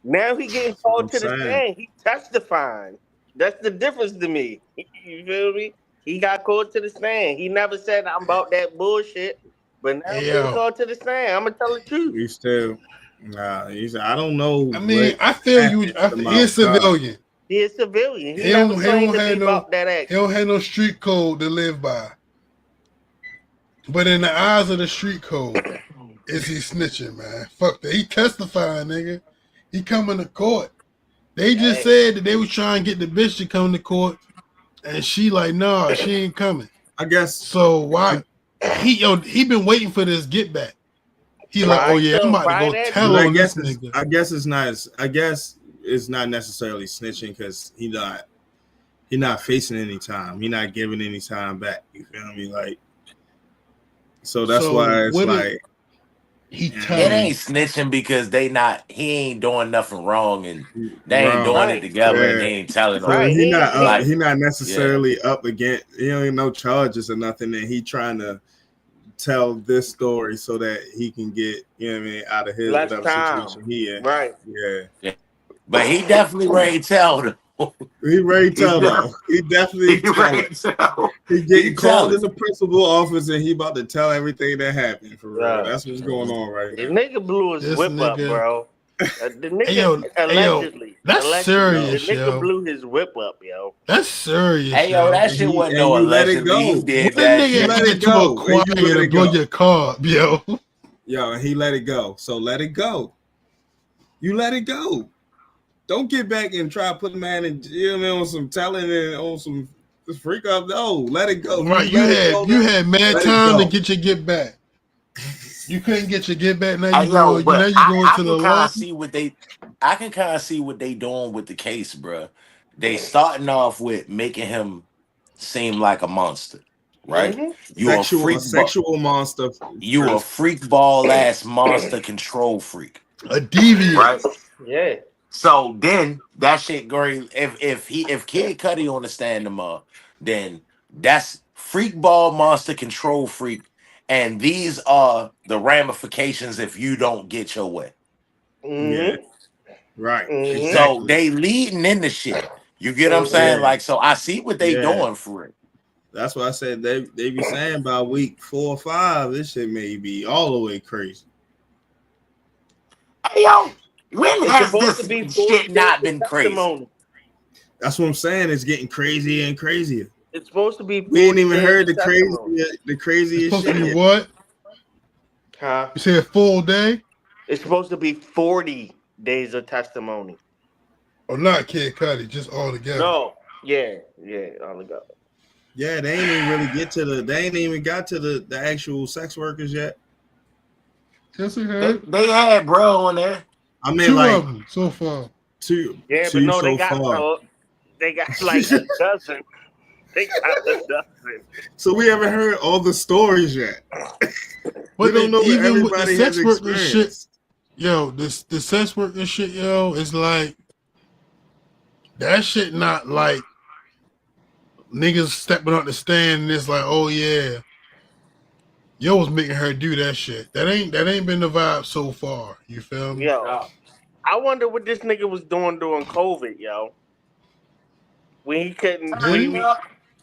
Now he getting That's what called I'm to the saying. stand. He testifying. That's the difference to me. You feel me? He got called to the stand. He never said I'm about that bullshit. But now I'm Hey getting yo, called to the stand. I'm gonna tell the truth. We still. Nah, he said, I don't know I mean, what I feel you. happened to He a my car. civilian. He a civilian. He He never don't he claimed don't to be have no about that he action. don't have no street code to live by. But in the eyes of the street code, is he snitching, man? Fuck that. He testifying, nigga. He coming to court. They just Hey, said that they was trying to get the bitch to come to court, and she like, nah, she ain't coming. I guess. So why I, he been waiting for this get back. He like, oh right. yeah, I'm So about to by go that tell but dude, on this nigga. I guess it's not. I guess it's not necessarily snitching because he not facing any time. He not giving any time back. You feel me? Like so that's So why it's what is like he you It telling? ain't snitching because he ain't doing nothing wrong and they ain't wrong. doing it right, together and Yeah. they ain't telling on So right. him. Like, he not yeah. necessarily up against he ain't no charges or nothing, and he trying to tell this story so that he can get you know what I mean out of his Less whatever time. situation he in. Right. Yeah. Yeah. But he definitely ready to tell them. He ready to he, tell def- though. He he definitely telling. ready to tell. He He getting called in telling. the principal office and he about to tell everything that happened for real. Yeah. That's what's going on right The now. nigga blew his This whip up, nigga, bro. The hey nigga yo, hey yo, that's Yo, the serious, nigga yo. blew his whip up, yo. That's serious, Hey yo, yo. that shit wasn't and no you let it allegedly. He go. What did a that You nigga let shit. it had to go. And acquire you let to it blow go. your car up, yo? Yo, and he let it go. So let it go. You let it go. Don't get back and try to put the man in you know, on some talent and on some freak up. No, let it go. If Right, you let it go you now, had mad let it time to go. get your get back. You couldn't get your get back. Now Hey yo, now but you going I to can the kind law. of see what they, I can kind of see what they doing with the case, bro. They starting off with making him seem like a monster, right? Mm-hmm. You a A freak, sexual monster you a first. freak ball ass monster control freak, A deviant. right? Yeah. So then that shit great. If Kid Cudi on the stand him up, then that's freak ball monster control freak, and these are the ramifications if you don't get your way. Yeah, Mm-hmm. right. Mm-hmm. So Exactly. they leading in the shit. You get what I'm saying? Mm-hmm. Yeah. Like, so I see what they Yeah. doing for it. That's why I said they be saying by week 4 or 5, this shit may be all the way crazy. Hey yo, when It's has supposed to this be 40 shit days not of been crazy? testimony. That's what I'm saying. It's getting crazier and crazier. It's supposed to be We ain't 40 even days heard of testimony. the It's craziest supposed to shit be yet. what? Huh? You say a full day? It's supposed to be 40 days of testimony. Or not Kid Cudi, just all together. No. Yeah. Yeah. All go. Yeah, they ain't even really get to they ain't even got to the actual sex workers yet. Yes, we They heard. they had bro on there. I mean, Two of like them so far. Yeah, but two no, so far. they got like a dozen. They got nothing. So we haven't heard all the stories yet. We But don't know what even with the everybody has sex worker shit, experienced. yo, the sex worker shit, yo, is like that shit. Not like niggas stepping up the stand and it's like, oh yeah, yo was making her do that shit. That ain't been the vibe so far. You feel me? Yo, I wonder what this nigga was doing during COVID, yo. When he couldn't, Did he?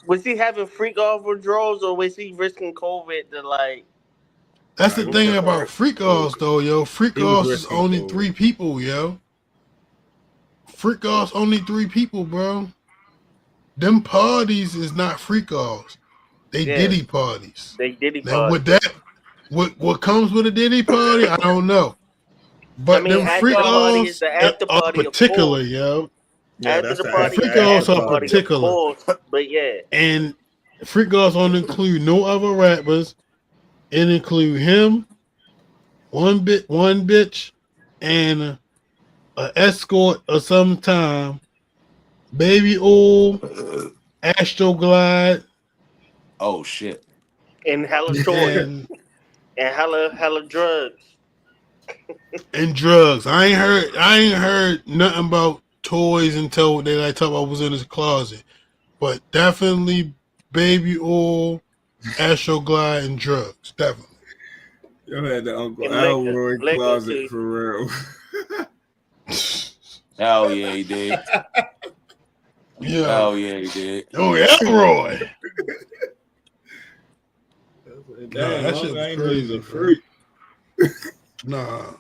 was he having freak off withdrawals or was he risking COVID to like? That's the He thing kept about freak offs, though, yo. Freak He was offs is risking only COVID. 3 people, yo. Freak offs only 3 people, bro. Them parties is not freak offs. They Yeah. Diddy parties. They Diddy Now, party. with that, what comes with a Diddy party, I don't know. But I mean, them after freak party is offs the after are party, of particular, course. yo. Yeah, After that's the the party, freak is the offs after are party, of particular. course. But yeah, And freak offs don't include no other rappers. It include him, one bitch, and an escort of some time, baby oil, Astroglide, Oh shit. and hella toys and and hella drugs. drugs. I ain't heard nothing about toys until they like talk about was in his closet. But definitely baby oil, Astroglide, and drugs. Definitely. You had the Uncle And Elroy liquor closet too. for real. Hell yeah, he did. Yeah. Hell yeah, he did. Oh, Elroy. Damn, that shit was I ain't know he was crazy, a freak. Nah.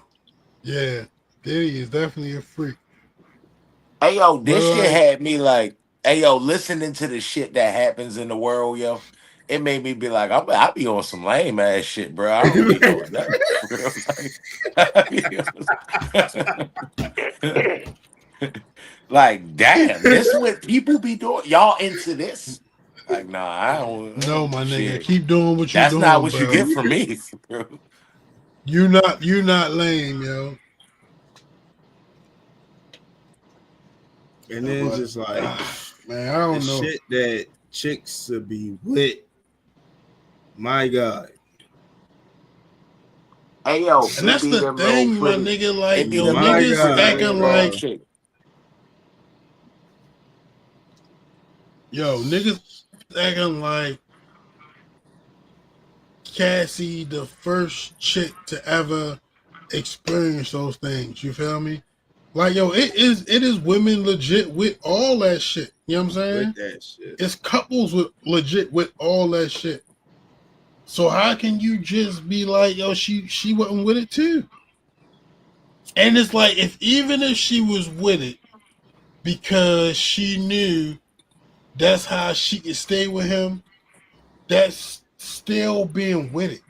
Yeah. Diddy is definitely a freak. Hey yo, this But shit like, had me like, hey yo, listening to the shit that happens in the world, yo. It made me be like, I be on some lame ass shit, bro. I don't be knowing nothing. For real. Like, damn, this is what people be doing. Y'all into this? Like, nah, I don't. no, my nigga, Shit. keep doing what you That's not doing, what you bro. get from me. Bro. You not lame, yo. And then But, just like man, I don't the know. shit that chicks to be with. My God. Hey yo, And that's the thing, my nigga. Like, yo, My niggas God. acting like, yo, niggas acting like Cassie the first chick to ever experience those things. You feel me? Like, yo, it is women legit with all that shit. You know what I'm saying? With that shit. It's couples with legit with all that shit. So how can you just be like, yo, she wasn't with it too? And it's like, even if she was with it because she knew that's how she could stay with him, that's still being with it.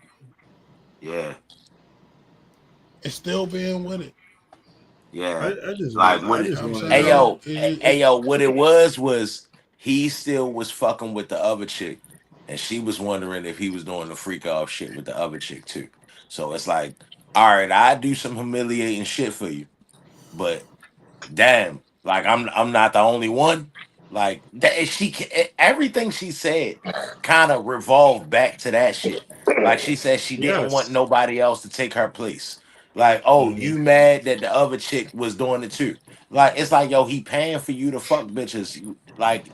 Yeah. It's still being with it. Yeah. I just Like want. I when just want to hey know. yo, what it was he still was fucking with the other chick, and she was wondering if he was doing the freak off shit with the other chick too. So it's like, all right, I do some humiliating shit for you, but damn, like I'm not the only one. Like that, everything she said kind of revolved back to that shit. Like she said, she didn't want Yes. nobody else to take her place. Like, oh, you mad that the other chick was doing it too? Like, it's like, yo, he paying for you to fuck bitches. Like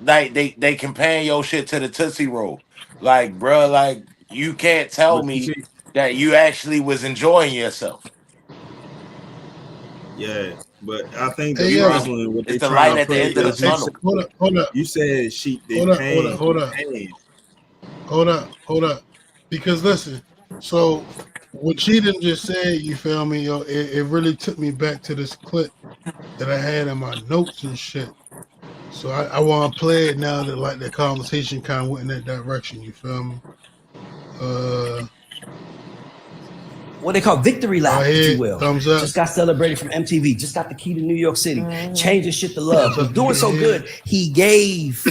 they comparing your shit to the Tootsie Roll. Like, bro, like you can't tell But you me see, that you actually was enjoying yourself. yeah. But I think the Hey, yo, problem what It's they the trying light to at the play end of the is tunnel. hold up. you said they Hold up. paying. Hold up. Because listen, so what Cheatham just said, you feel me, yo, it really took me back to this clip that I had in my notes and shit. So I want to play it now that like the conversation kind of went in that direction. You feel me? What they call victory lap, if you will. Thumbs up. Just got celebrated from MTV. Just got the key to New York City. Changing shit to love. He's doing so good. He gave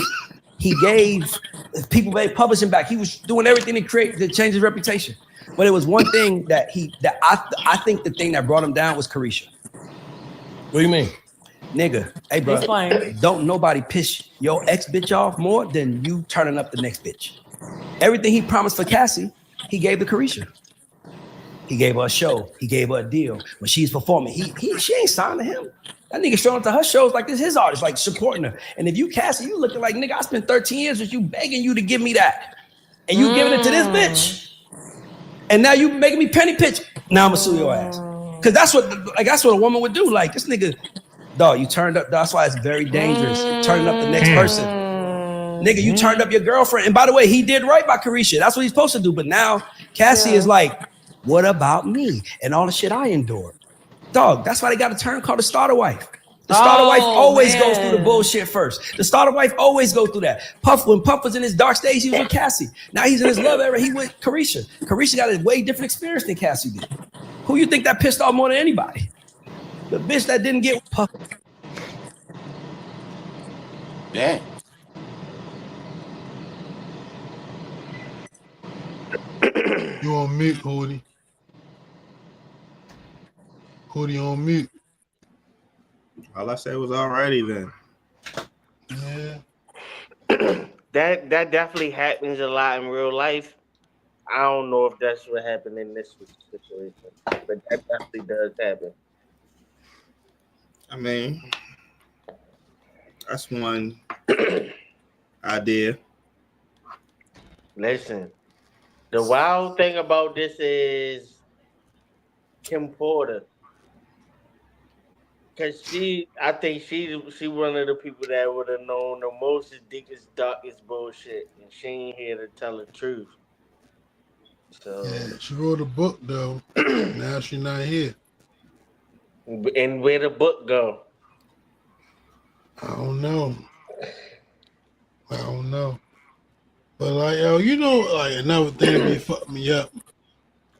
people made publishing back. He was doing everything to change his reputation. But it was one thing that I think the thing that brought him down was Carisha. What do you mean? Nigga, hey bro, Explain. don't nobody piss your ex bitch off more than you turning up the next bitch. Everything he promised for Cassie, he gave to Carisha. He gave her a show. He gave her a deal. When she's performing, she ain't signed to him. That nigga showing up to her shows like this his artist, like supporting her. And if you Cassie, you looking like, nigga, I spent 13 years with you begging you to give me that. And you giving it to this bitch. And now you making me penny pitch. Now I'm gonna sue your ass. Cause that's what a woman would do. Like, this nigga, dog, you turned up. That's why it's very dangerous. Turning up the next person. Nigga, you turned up your girlfriend. And by the way, he did right by Carisha. That's what he's supposed to do. But now Cassie is like, what about me and all the shit I endured? Dog, that's why they got a term called the starter wife. The starter wife always goes through the bullshit first. The starter wife always goes through that. When Puff was in his dark stage, he was with Cassie. Now he's in his love era, he with Carisha. Carisha got a way different experience than Cassie did. Who you think that pissed off more than anybody? The bitch that didn't get Puff. Yeah. You on mute, Hootie. Hootie on mute. All I said was alrighty then. Yeah. That definitely happens a lot in real life. I don't know if that's what happened in this situation, but that definitely does happen. I mean, that's one idea. Listen, the wild thing about this is Kim Porter. Cause I think she one of the people that would have known the most deepest, darkest bullshit, and she ain't here to tell the truth. So Yeah, she wrote a book though. Now she's not here. And where the book go? I don't know. But like, yo, you know, like another thing that be fuck me up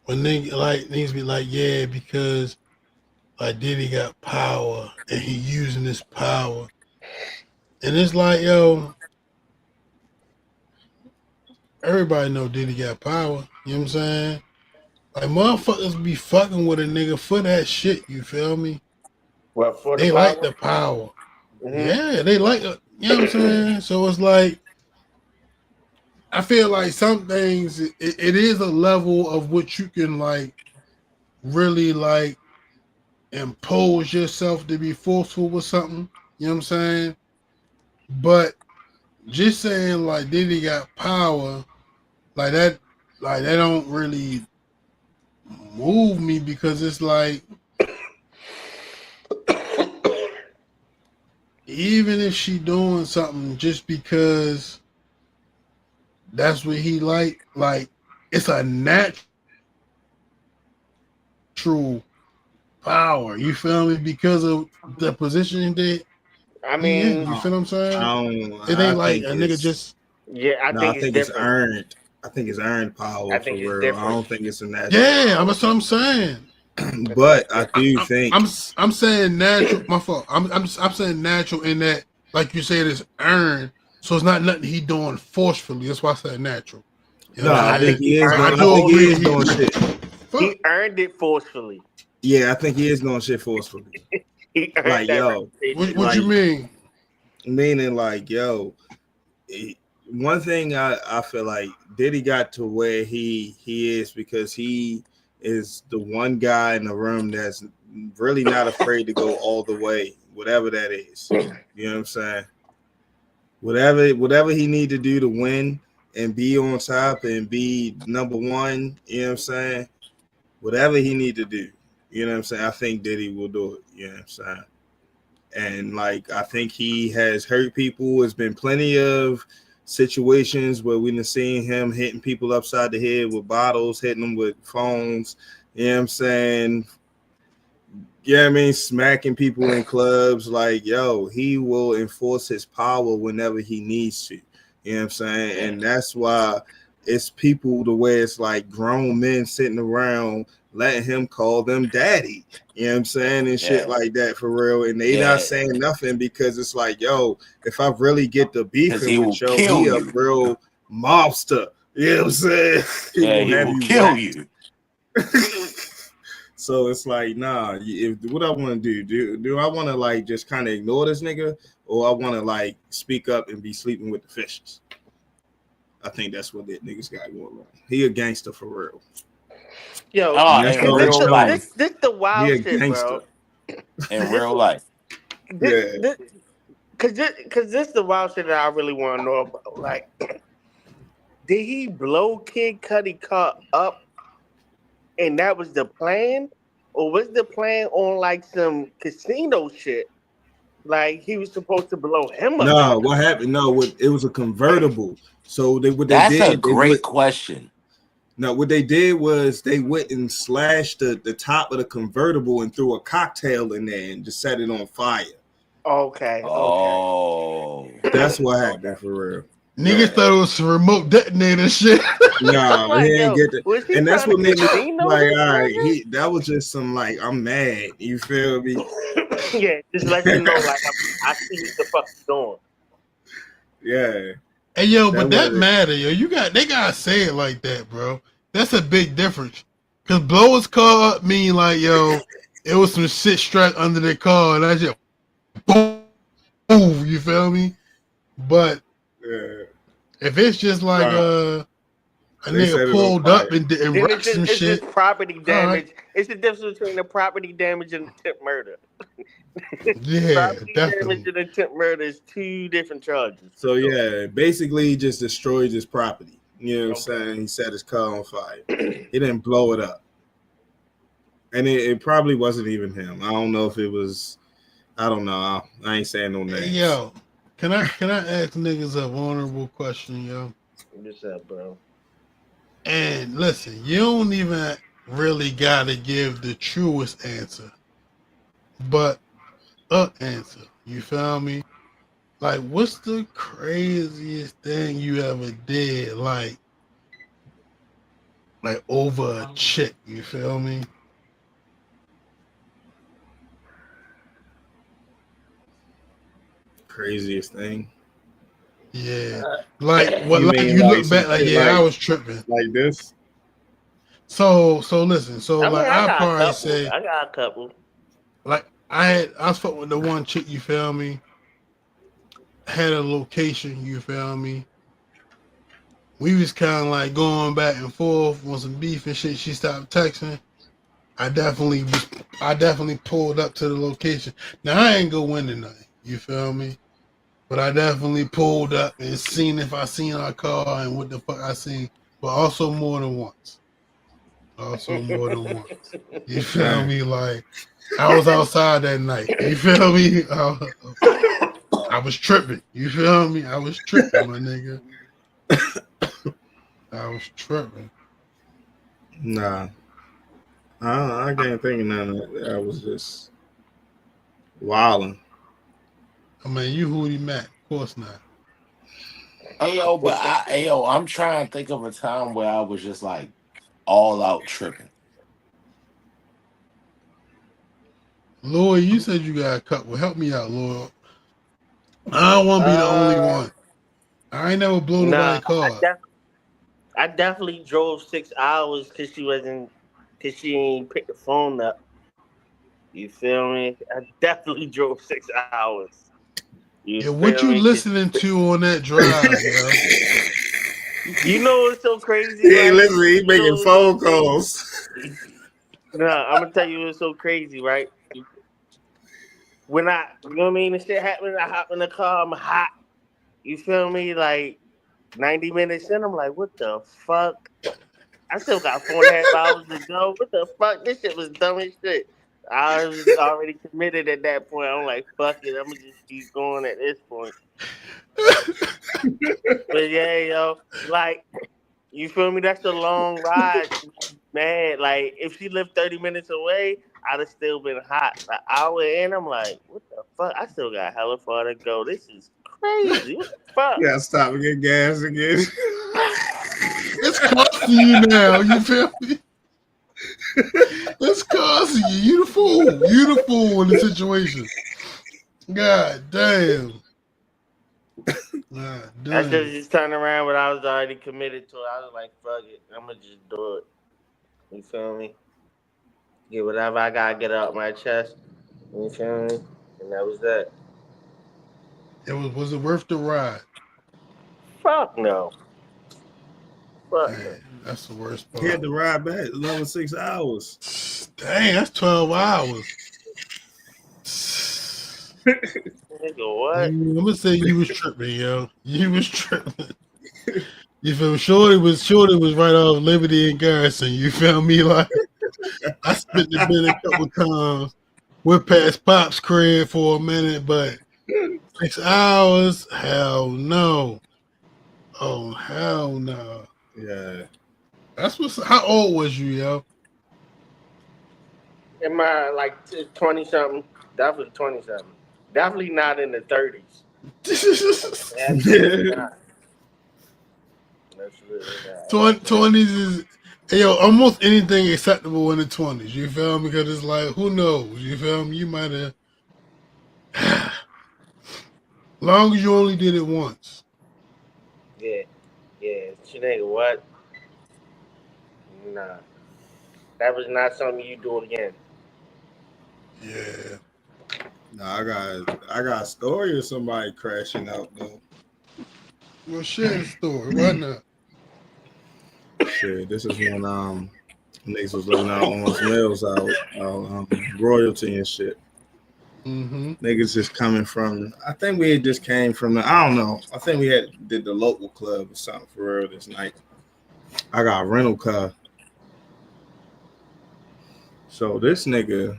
when niggas be like, yeah, because like Diddy got power and he using this power. And it's like, yo, everybody know Diddy got power. You know what I'm saying? Like, motherfuckers be fucking with a nigga for that shit, you feel me? What, for the They power? like the power. Mm-hmm. Yeah, they like it. You know what I'm saying? So it's like, I feel like some things, it is a level of which you can like really like impose yourself to be forceful with something. You know what I'm saying? But just saying like Diddy got power, like that don't really move me, because it's like, even if she doing something just because that's what he like it's a natural power, you feel me, because of the position that I mean, you feel what I'm saying? It ain't like a nigga just. Yeah, I think it's different. Earned. I think it's earned power. I think for it's real. different. I don't think it's a natural. Yeah, that's what I'm saying. But I do think I'm saying natural. My fault. I'm saying natural in that, like you said, it's earned. So it's not nothing he doing forcefully. That's why I said natural. You know, I think he is. I think he is agree. doing shit. He earned it forcefully. Yeah, I think he is doing shit forcefully. He earned Like, that yo, reputation. What you mean? Meaning, like, yo, one thing I feel like Diddy got to where he is because he is the one guy in the room that's really not afraid to go all the way, whatever that is. You know what I'm saying? Whatever he need to do to win and be on top and be number one, you know what I'm saying? Whatever he need to do, you know what I'm saying? I think Diddy will do it, you know what I'm saying? And like, I think he has hurt people. There's been plenty of situations where we've seen him hitting people upside the head with bottles, hitting them with phones, you know what I'm saying? Yeah, I mean, smacking people in clubs. Like, yo, he will enforce his power whenever he needs to. You know what I'm saying? Yeah. And that's why it's people the way it's like grown men sitting around letting him call them daddy. You know what I'm saying? And shit like that for real. And they not saying nothing because it's like, yo, if I really get the beefing with yo, he a real mobster. You know what I'm saying? He will kill you. So it's like, nah. If what I want to do I want to like just kind of ignore this nigga, or I want to like speak up and be sleeping with the fishes? I think that's what that niggas got going on. He a gangster for real. Yo, And Oh, that's in cause all they this real the showing. this life. this the He wild a shit, gangster. bro. In This real life. this Yeah. this cause this the wild shit that I really want to know about. Like, did he blow Kid Cudi car up, and that was the plan, or was the plan on like some casino shit? Like he was supposed to blow him up in the No, car. what happened? No, it was a convertible. So what they That's a did, they would great question. no, what they did was they went and slashed the top of the convertible and threw a cocktail in there and just set it on fire. Okay. Oh. That's what Okay. happened for real. Niggas Yeah. thought it was a remote detonator shit. I'm No, he like, ain't yo, get that. was he And that's trying to what made me casino like, this all right, nigga? that was just some like, I'm mad. You feel me? Yeah, just let you know, like I see what the fuck you doing. Yeah. Hey yo, That but that was it. matter, yo. They gotta say it like that, bro. That's a big difference. Cause blow his car up mean like, yo, it was some shit strapped under the car and I just boom, you feel me? But Yeah. if it's just like Nah, a they nigga set it on pulled up fire. and Then wrecked some it's shit, just property all right, damage. It's the difference between the property damage and attempt murder. yeah, Property damage definitely. and attempt murder is two different charges for So sure. yeah, basically he just destroyed his property. You know what I'm Okay. saying? He set his car on fire. He didn't blow it up. And it probably wasn't even him. I don't know if it was. I don't know. I ain't saying no Hey names. yo, can I ask niggas a vulnerable question, yo? What's up, bro? And listen, you don't even really gotta give the truest answer, but a answer. You feel me? Like, what's the craziest thing you ever did? Like over a chick. You feel me? Craziest thing. Yeah. Like what? You Like mean you like look some back, like shit yeah, I was tripping. like this? So listen. So I mean, like I I got a probably couple. say I got a couple. like I was fucking with the one chick. You feel me? Had a location. You feel me? We was kind of like going back and forth on some beef and shit. She stopped texting. I definitely was. I definitely pulled up to the location. Now I ain't go into nothing. You feel me? But I definitely pulled up and seen if I seen our car and what the fuck I seen. But also more than once. Also more than once. You feel Dang. me? Like I was outside that night. You feel me? I was tripping. You feel me? I was tripping, my nigga. I was tripping. Nah. I can't think of none of that. I was just wilding. I mean, you Hootie Mac. Of course not. Hey yo, I'm trying to think of a time where I was just like all out tripping. Lloyd, you said you got a couple. Help me out, Lloyd. I don't want to be the only Uh, one. I ain't never blow nah, nobody car. I definitely drove 6 hours because she ain't picked the phone up. You feel me? I definitely drove 6 hours. You Yeah, what feel you me? listening to on that drive, yo? You know what's so crazy, He ain't right? listening. He You know making what's so phone crazy? calls. Nah, I'm gonna tell you what's so crazy, right? When you know what I mean, the shit happened. I hop in the car. I'm hot. You feel me? Like 90 minutes in, I'm like, what the fuck? I still got 4.5 hours to go. What the fuck? This shit was dumb as shit. I was already committed at that point. I'm like, fuck it. I'm gonna just keep going at this point. But yeah, yo, like, you feel me? That's a long ride. Man, like, if she lived 30 minutes away, I'd have still been hot. An hour in, I'm like, what the fuck? I still got hella far to go. This is crazy. What the fuck? You gotta stop and get gas again. It's costing you now. You feel me? It's costing you. You the fool. You the fool in the situation. God damn. God I should have damn. just turned around, but I was already committed to it. I was like, fuck it. I'm gonna just do it. You feel me? Get whatever I gotta get out my chest. You feel me? And that was that. Was it worth the ride? Fuck no. Fuck no. Man, that's the worst He had part. to ride back another 6 hours. Dang, that's 12 hours. Nigga, what? I'm gonna say you was tripping, yo. You was tripping. You feel me? Shorty was right off Liberty and Garrison. You feel me? Like I spent the bit a couple times. We're past Pop's crib for a minute, but 6 hours? Hell no. Oh hell no. Yeah. That's what's. How old was you, yo? Am I like 20 something? Definitely 20 something. Definitely not in the 30s. Absolutely not. Absolutely not. 20s is yo, almost anything acceptable in the 20s. You feel me? Because it's like, who knows? You feel me? You might have long as you only did it once. Yeah. Yeah. She nigga, what? Nah. That was not something you do again. Yeah. No, I got a story of somebody crashing out though. Well, share the story. Why not? Shit, this is when niggas was living out on his mills royalty and shit. Mm-hmm. Niggas just coming from. I think we had just came from the. I don't know. I think we did the local club or something for real this night. I got a rental car. So this nigga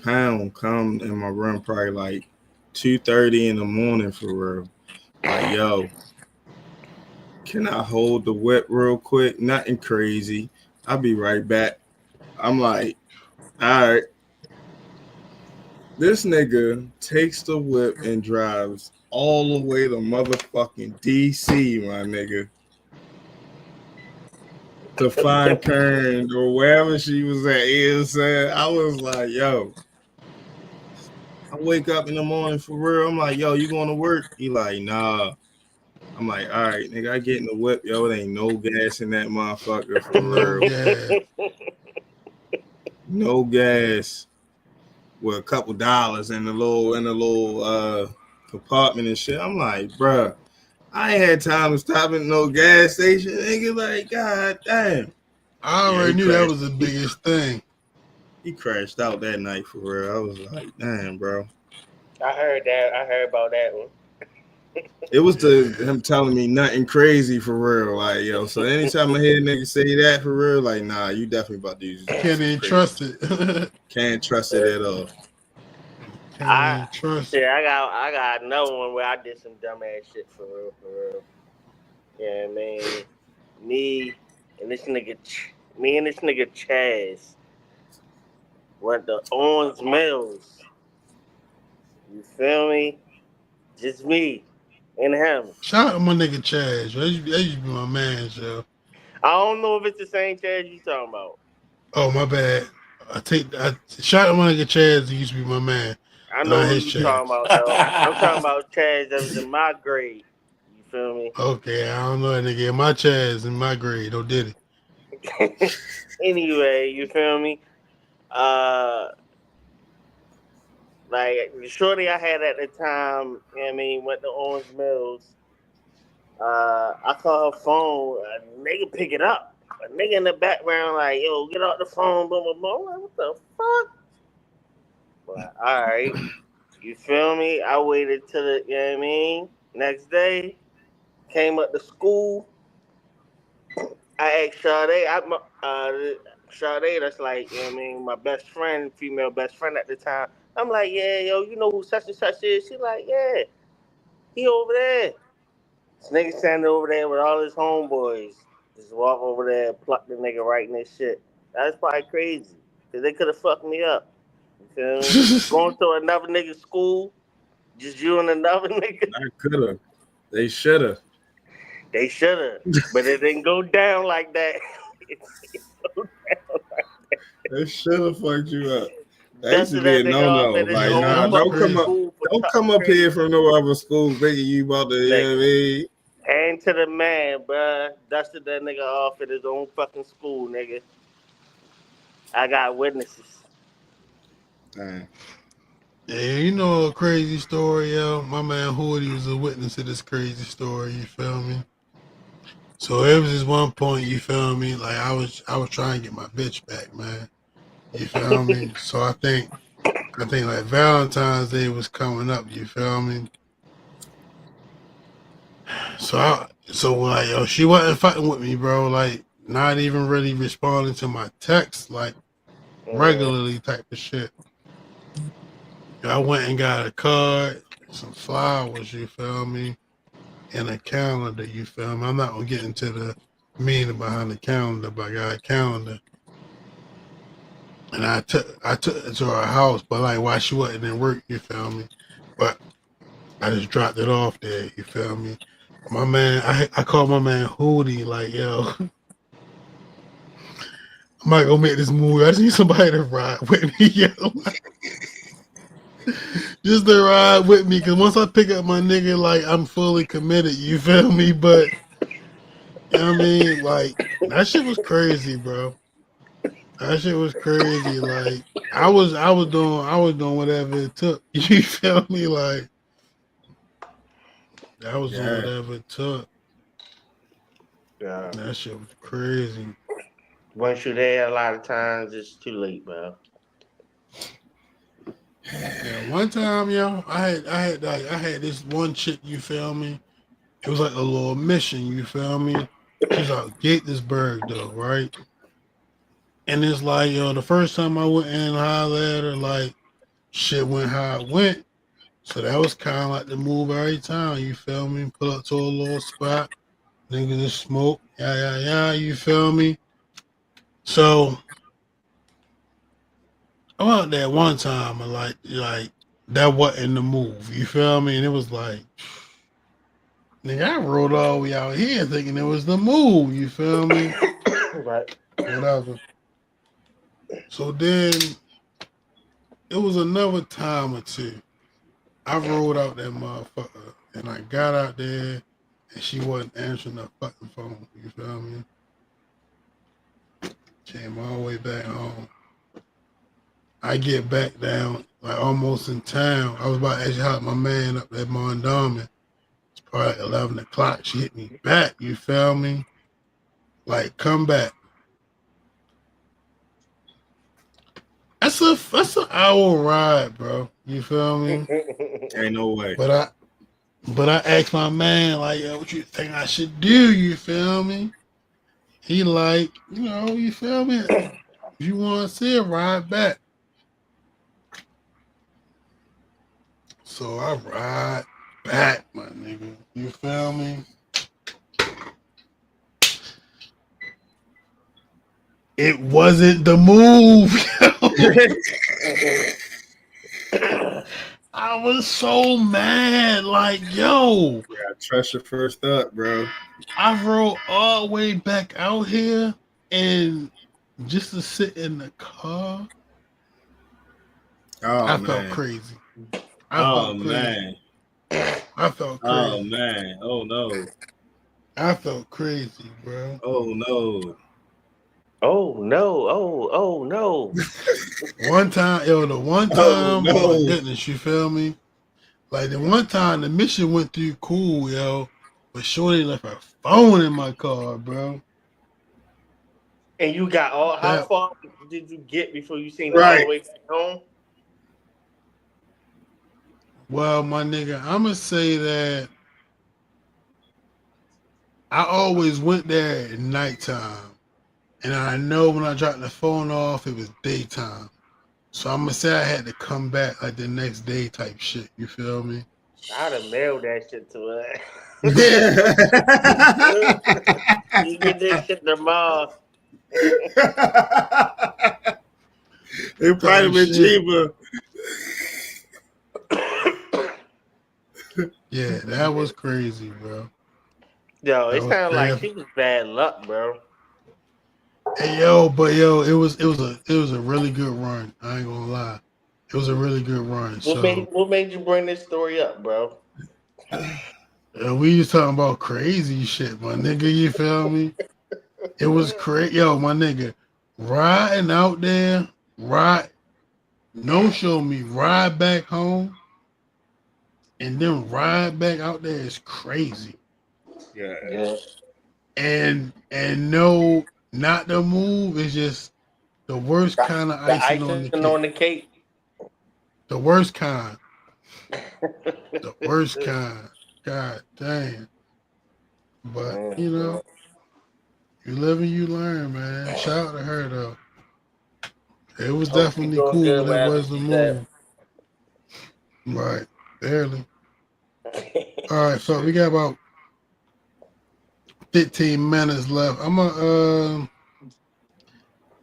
Pound come in my room probably like 2:30 in the morning for real. Like, yo, can I hold the whip real quick? Nothing crazy. I'll be right back. I'm like, all right. This nigga takes the whip and drives all the way to motherfucking DC, my nigga, to find Karen or wherever she was at. You know what I'm saying? I was like, yo, I wake up in the morning for real. I'm like, yo, you going to work? He like, nah. I'm like, all right, nigga, I get in the whip, yo. It ain't no gas in that motherfucker for No real. gas. No gas. With a couple dollars in the little compartment and shit. I'm like, bruh, I ain't had time to stop at no gas station. Nigga, like, god damn. I Yeah, already knew that was the biggest thing. He crashed out that night for real. I was like, damn, bro. I heard that. I heard about that one. It was him telling me nothing crazy for real. Like, yo, so anytime I hear a nigga say that for real, like, nah, you definitely about to use Can't even crazy. trust it. Can't trust it at all. Can't even trust it. I got another one where I did some dumbass shit for real, for real. Yeah, man. Me and this nigga Chaz went to Owens Mills. You feel me? Just me and him. Shout out to my nigga Chaz. That used to be my man, yo. I don't know if it's the same Chaz you talking about. Oh, my bad. Shout out to my nigga Chaz. He used to be my man. I know who His you Chaz. talking about though. I'm talking about Chaz that was in my grade. You feel me? Okay, I don't know that nigga. My Chaz in my grade. Don't did it. Anyway, you feel me? Uh, like the shorty I had at the time, you know what I mean, went to Owens Mills. I call her phone, a nigga pick it up. A nigga in the background like, yo, get off the phone, blah blah blah. I'm like, what the fuck? But alright. You feel me? I waited till the, you know what I mean? Next day, came up to school. I asked Sade, that's like, you know what I mean, my best friend, female best friend at the time. I'm like, yeah, yo, you know who such and such is? She like, yeah, he over there. This nigga standing over there with all his homeboys. Just walk over there and pluck the nigga right in his shit. That's probably crazy. Because they could have fucked me up. You feel me? Going to another nigga's school, just you and another nigga. I could have. They should have. They should have. But it didn't go down like that. It didn't go down like that. They should have fucked you up. That used to Dusted be a that nigga off no. at his Like, Yeah, own that nah, was fucking crazy. school for don't come talking up here crazy. from no other school thinking you about to, you know what I mean? Hand to the man, bruh. Dusted that nigga off at his own fucking school, nigga. I got witnesses. Dang. Yeah, you know a crazy story, yo. My man Hoodie was a witness to this crazy story. You feel me? So it was this one point. You feel me? Like I was trying to get my bitch back, man. You feel me? So I think like Valentine's Day was coming up. You feel me? So like yo, she wasn't fighting with me, bro. Like not even really responding to my texts, like regularly type of shit. I went and got a card, some flowers. You feel me? And a calendar. You feel me? I'm not gonna get into the meaning behind the calendar, but I got a calendar. And I took it to her house, but like while she wasn't in work, you feel me? But I just dropped it off there, you feel me? My man, I called my man Hootie, like, yo, I might go make this movie. I just need somebody to ride with me, yo. Just to ride with me, cause once I pick up my nigga, like I'm fully committed, you feel me? But you know what I mean? Like that shit was crazy, bro. That shit was crazy. Like I was doing whatever it took. You feel me? Like I was doing Yeah. whatever it took. Yeah. That shit was crazy. Once you're there, a lot of times it's too late, bro. Yeah, one time, yo, I had this one chick, you feel me? It was like a little mission, you feel me? She's out Gatesburg though, right? And it's like, yo, the first time I went in and hollered at her, like shit went how it went. So that was kind of like the move every time, you feel me? Pull up to a little spot, niggas just smoke, yeah, you feel me? So I went out there one time and like that wasn't the move, you feel me? And it was like, nigga, I rode all the way out here thinking it was the move, you feel me? Right. Whatever. So then it was another time or two. I rode out that motherfucker and I got out there and she wasn't answering the fucking phone, you feel me? Came all the way back home. I get back down, like almost in town. I was about to actually help my man up at Mondawmin. It's probably like 11 o'clock. She hit me back, you feel me? Like, come back. That's an hour ride, bro. You feel me? Ain't no way. But I asked my man, like, yo, what you think I should do? You feel me? He like, you feel me? If you want to see it, ride back. So I ride back, my nigga. You feel me? It wasn't the move. I was so mad. Like, yo, Yeah, trust your first up, bro. I rode all the way back out here and just to sit in the car, Oh I felt man. crazy. Oh man. I felt Oh crazy. man. Oh no. I felt crazy, bro. Oh no. Oh no! Oh no! One time, the one Oh time, oh my no. goodness, you feel me? Like the one time the mission went through cool, yo, but Shorty left her phone in my car, bro. And you got all? How That far did you get before you seen it all the Right. way back home? Well, my nigga, I'ma say that I always went there at nighttime. And I know when I dropped the phone off, it was daytime. So I'm gonna say I had to come back like the next day type shit. You feel me? I'd have mailed that shit to her. Yeah. You get this shit tomorrow. It probably Type been shit. cheaper. Yeah, that was crazy, bro. Yo, That it was sounded like crazy. she was bad luck, bro. Hey yo, but yo, it was a really good run. I ain't gonna lie. It was a really good run. So What made you bring this story up, bro? we was talking about crazy shit, my nigga. You feel me? It was crazy, yo, my nigga. riding out there, no show me, ride back home, and then ride back out there is crazy. Yeah. Yeah. And no, not the move is just the worst kind of The icing on the icing cake. on the cake. The worst kind. The worst kind. God damn. But you know, you live and you learn, man. Shout out to her though. It was Hope she's definitely doing cool, good but that wherever was the she's at. move. Right. Barely. All right, so we got about 15 minutes left. I'm gonna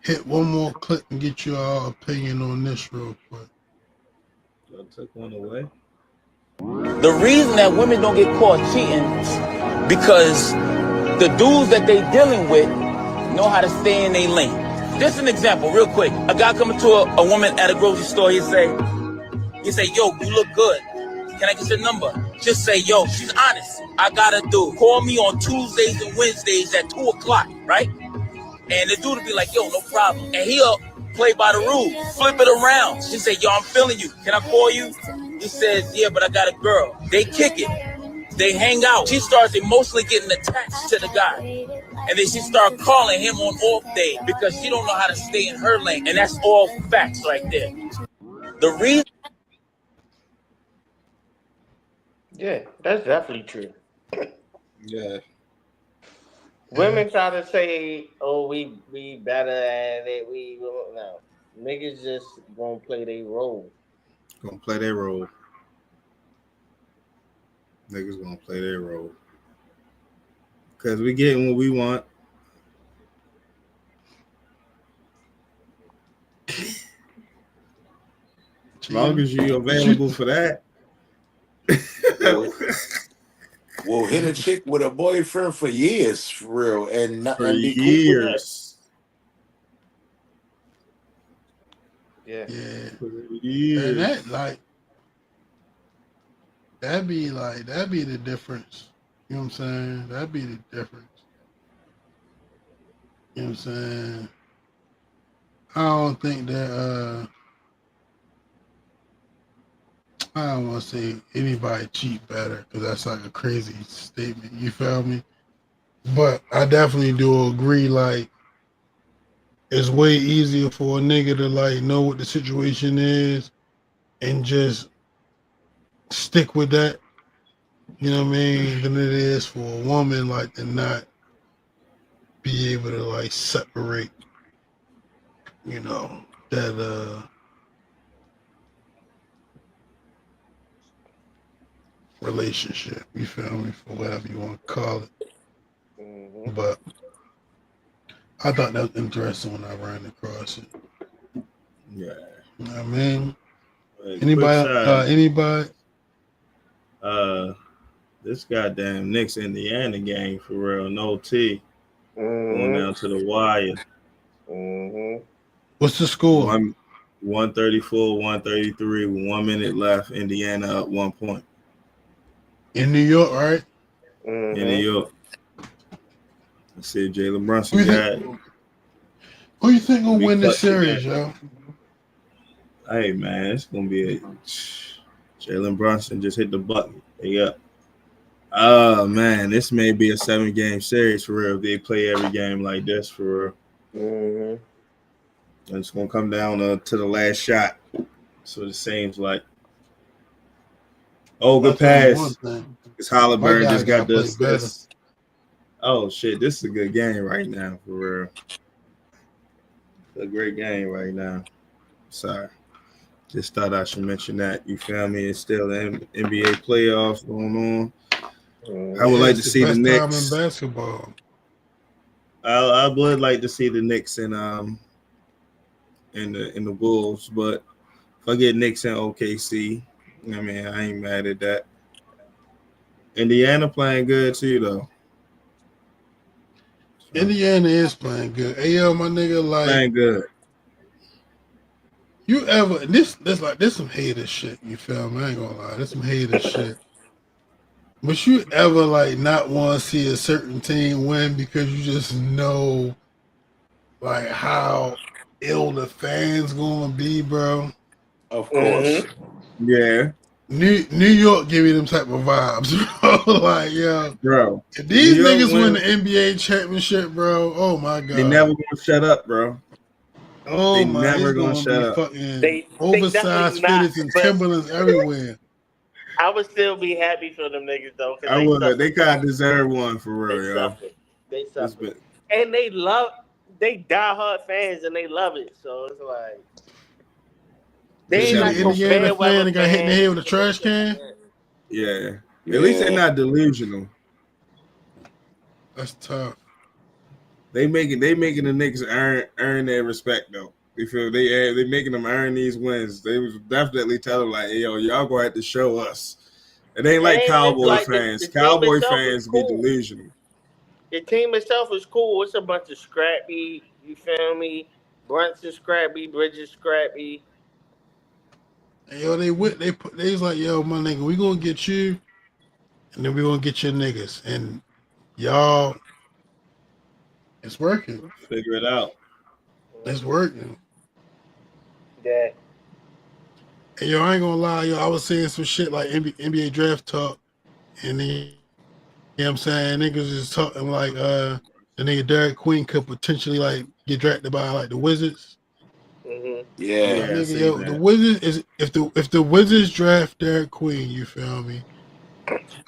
hit one more clip and get your opinion on this real quick. I took one away. The reason that women don't get caught cheating because the dudes that they dealing with know how to stay in their lane. Just an example, real quick. A guy coming to a woman at a grocery store, he say, yo, you look good. Can I get your number? Just say, yo, she's honest. I got a dude. Call me on Tuesdays and Wednesdays at 2 o'clock, right? And the dude will be like, yo, no problem. And he'll play by the rules, flip it around. She say, yo, I'm feeling you. Can I call you? He says, yeah, but I got a girl. They kick it. They hang out. She starts emotionally getting attached to the guy. And then she starts calling him on off day because she don't know how to stay in her lane. And that's all facts right there. The reason. Yeah, that's definitely true. Yeah. Women try to say, "Oh, we better at it." We no niggas just gonna play their role. Gonna play their role. Niggas gonna play their role. Cause we getting what we want. As long as you available for that. Well, hit a chick with a boyfriend for years, for real, and For be cool with that. years. Yeah. Yeah. For years. And that that'd be the difference. You know what I'm saying? That'd be the difference. You know what I'm saying? I don't think that I don't want to say anybody cheat better because that's like a crazy statement. You feel me? But I definitely do agree. Like, it's way easier for a nigga to like know what the situation is and just stick with that. You know what I mean? Than it is for a woman like to not be able to like separate. You know that relationship. You feel me? For whatever you want to call it. Mm-hmm. But I thought that was interesting when I ran across it. Yeah. You know what I mean? Like, Anybody? This goddamn Knicks Indiana game for real. No T. Going down to the wire. Mm-hmm. What's the score? 134, 133 with 1 minute left. Indiana up 1 point. In New York, right? Mm-hmm. In New York. I said Jalen Brunson got. Who you think gonna Be win this clutch again. series, yo? Hey man, it's gonna be a Jalen Brunson just hit the button. They up. Oh man, this may be a 7-game series for real. If they play every game like this for real. Mm-hmm. And it's gonna come down to the last shot. So it seems like. Oh, good pass. Because Halliburton just got the assist. Oh shit, this is a good game right now for real. It's a great game right now. Sorry. Just thought I should mention that. You feel me? It's still the NBA playoffs going on. I would like to see the Knicks. Time in basketball. I would like to see the Knicks and the Bulls, but if I get Knicks and OKC, I mean I ain't mad at that. Indiana playing good too though. So, Indiana is playing good. Hey yo, my nigga, like playing good. You ever this some hater shit, you feel me? I ain't gonna lie, this some hater shit. But you ever like not want to see a certain team win because you just know like how ill the fans gonna be, bro. Of course. Mm-hmm. Yeah, New York give me them type of vibes, bro. Like, yo, bro. if New these York niggas win win. the NBA championship, bro, oh my They never god. gonna shut up, bro. Oh They my, it's never gonna gonna be shut up. fucking They definitely oversized not. fitteds and But Timberlands everywhere. I would still be happy for them niggas though, because I they would. They suffered. kind of deserve one for They real, yo. suffered. They It's suffered. been And they die hard fans and they love it. So it's like You they they ain't see the like no delusional. Indiana fair fan weather that got hit in the fans head and with a shit trash can? like Yeah. At least they're Yeah. not delusional. That's tough. They making the Knicks earn their respect though. You feel they making them earn these wins. They was definitely tell them like, hey, yo, y'all gonna have to show us. It ain't that. like And it's Cowboy like fans. the team Cowboy itself is fans get cool. delusional. The team itself is cool. It's a bunch of scrappy, you feel me? Brunson scrappy, Bridges scrappy. And yo, they was like, yo, my nigga, we gonna get you, and then we gonna get your niggas, and y'all, it's working. Figure it out. It's working. Yeah. And yo, I ain't gonna lie, yo, I was saying some shit like NBA draft talk, and then, you know what I'm saying, niggas is talking like the nigga Derek Queen could potentially like get drafted by like the Wizards. Hmm. Yeah. My Yeah, I nigga, seen yo, the that. Wizards is if the Wizards draft Derek Queen, you feel me?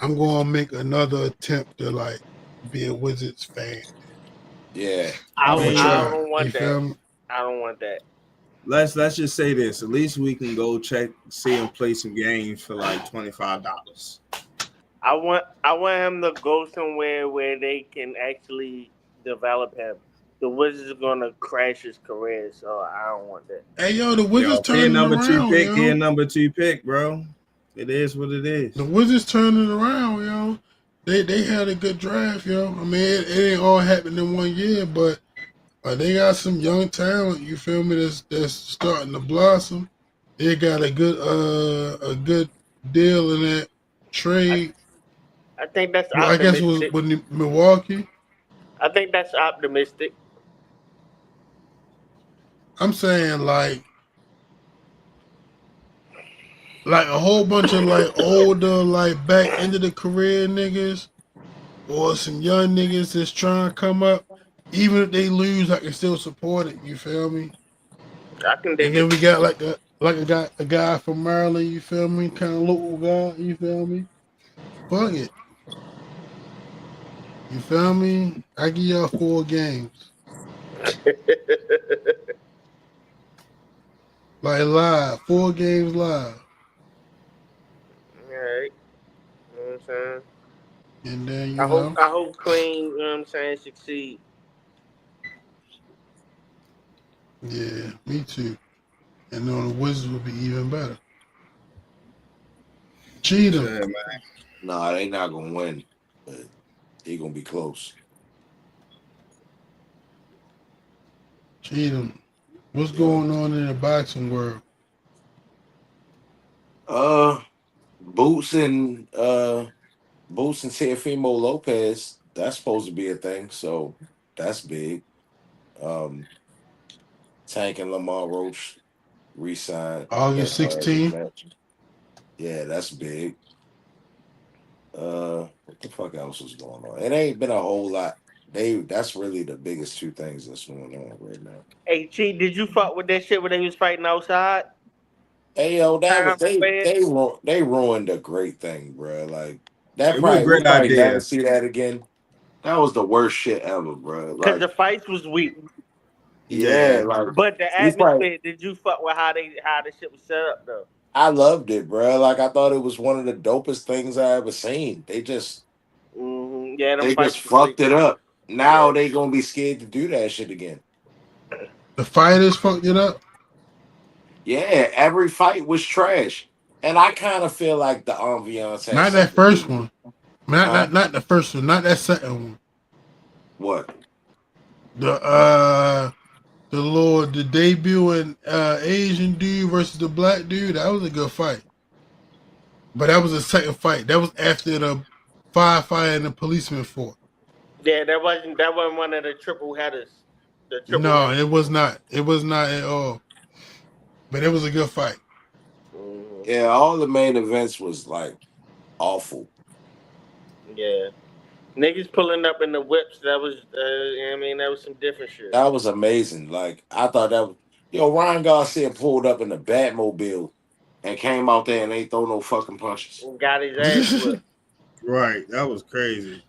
I'm gonna make another attempt to like be a Wizards fan. Yeah. I I'm gonna I mean, try. don't You want that. feel me? I don't want that. let's just say this. At least we can go see him play some games for like $25. I want him to go somewhere where they can actually develop him. The Wizards are gonna crash his career, so I don't want that. Hey yo, the Yo, Wizards if he a turning number two around, pick, he a yo. number two pick, bro. It is what it The is. Wizards turning around, yo. They had a good draft, yo. I mean, it ain't all happened in 1 year, but they got some young talent. You feel me? That's starting to blossom. They got a good deal in that I trade. I think that's Well, I guess it was optimistic. with Milwaukee. I think that's optimistic. I'm saying like a whole bunch of like older, like back into the career niggas, or some young niggas that's trying to come up. Even if they lose, I can still support it. You feel me? I can And dig then it. we got a guy from Maryland. You feel me? Kind of local guy. You feel me? Fuck it. You feel me? I give y'all 4 games, like live, 4 games live, All right. You know what I'm saying? and then I hope Clean, you know what I'm saying, succeed. yeah, me too. And then the Wizards would be even better. Cheat 'em. Shit, man. Nah, they not gonna win, but they gonna be close. Cheat 'em. What's Yeah. going on in the boxing world? Uh Boots and Teofimo Lopez, that's supposed to be a thing, so that's big. Um Tank and Lamar Roach re-signed August as a 16th. match. Yeah, that's big. What the fuck else was going on? It ain't been a whole lot. That's really the biggest two things that's going on right now. Hey, Chi, did you fuck with that shit when they was fighting outside? Hey yo, that was Time fed? they ruined a great thing, bro. Like that It was a probably we great probably never idea. see that again. That was the worst shit ever, bro. Because Like the fights was weak. yeah, Yeah. like But the we probably atmosphere, did you fuck with how the shit was set up though? I loved it, bro. Like I thought it was one of the dopest things I ever seen. Yeah, them They just fights was weak. fucked it up. Now Yeah. they gonna be scared to do that shit again. The fighters fucked it up. Yeah, every fight was trash. And I kind of feel like the ambiance has Not that something to do first with it. one. Not Huh? not not the first one. Not that second one. What? The the debut and Asian dude versus the black dude. That was a good fight. But that was the second fight. That was after the firefighter and the policeman fought. Yeah, that wasn't one of the triple headers. The Triple No, A. it was not. It was not at all. But it was a good fight. Mhm. Yeah, all the main events was like awful. Yeah. Niggas pulling up in the whips. That was, I mean, that was some different shit. That was amazing. Like I thought that was Ryan Garcia pulled up in the Batmobile and came out there and ain't throw no fucking punches. Got his ass whipped. Right, that was crazy.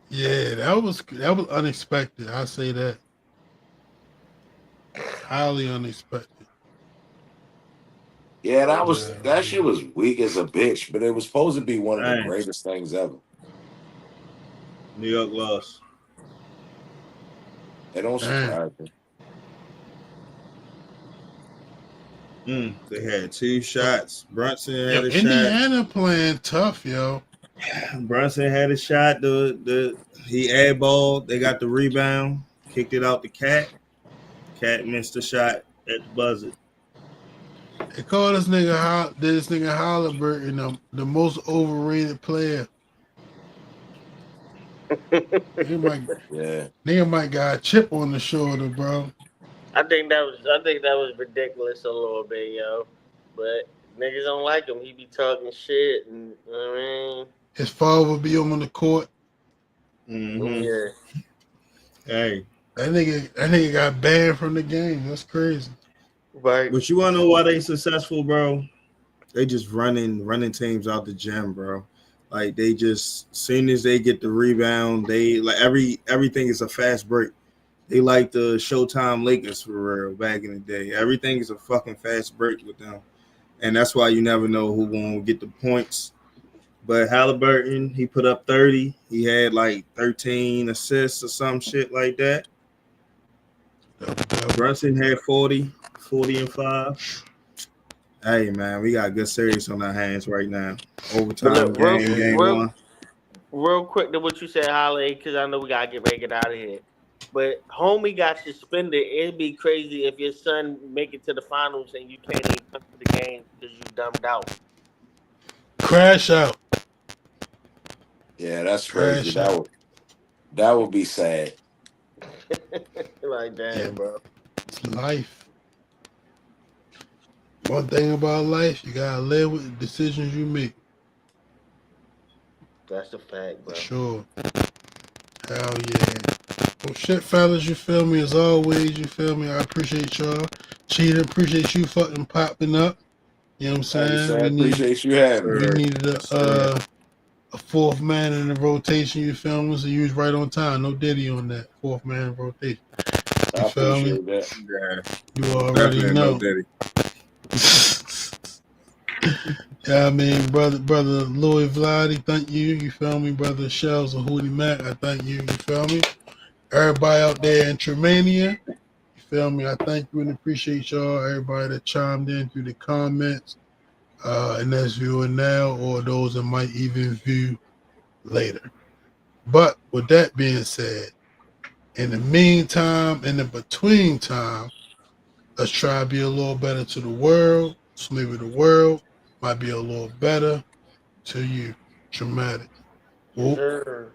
Yeah, that was unexpected. I say that. Highly unexpected. Yeah, Yeah. that shit was weak as a bitch, but it was supposed to be one of the Dang. greatest things ever. New York lost. It don't surprise me. They had 2 shots. Brunson Yo, had a shot. Indiana playing tough, yo. Brunson had a shot. He airballed. They got the rebound. Kicked it out to Cat. Cat missed a shot at the buzzer. They call this nigga Halliburton the most overrated player. Nigga might got a chip on the shoulder, bro. I think that was ridiculous a little bit, yo. But niggas don't like him. He be talking shit, and you know what I mean. His father would be on the court. Mm-hmm. Yeah. Hey, that nigga got banned from the game. That's crazy. Right. But you wanna know why they successful, bro? They just running teams out the gym, bro. Like they just soon as they get the rebound, they like everything is a fast break. They like the Showtime Lakers for real back in the day. Everything is a fucking fast break with them. And that's why you never know who gonna get the points. But Halliburton, he put up 30. He had like 13 assists or some shit like that. Brunson had 40 and 5. Hey man, we got a good series on our hands right now. Overtime game one. Real quick to what you said, Holly, because I know we gotta get ready to get out of here. But homie got suspended. It'd be crazy if your son make it to the finals and you can't even come to the game because you dumbed out. Crash out. Yeah, that's crazy. That would be sad. Like damn, bro. It's life. One thing about life, you gotta live with the decisions you make. That's a fact, bro. For sure. Hell yeah. Well, shit, fellas, you feel me? As always, you feel me? I appreciate y'all. Cheetah, appreciate you fucking popping up. You know what I'm saying? Appreciate you having me. We needed a fourth man in the rotation, you feel me? So you was right on time. No Diddy on that fourth man rotation. You I feel me? That. Yeah. You already know. No Diddy. Yeah, I mean, brother Louis Vladi, thank you. You feel me? Brother Shells and Hootie Mac, I thank you. You feel me? Everybody out there in TraMania, you feel me? I thank you and appreciate y'all. Everybody that chimed in through the comments, and that's viewing now, or those that might even view later. But with that being said, in the meantime, in the between time, let's try to be a little better to the world. So maybe the world might be a little better to you. TraMatic. Sure.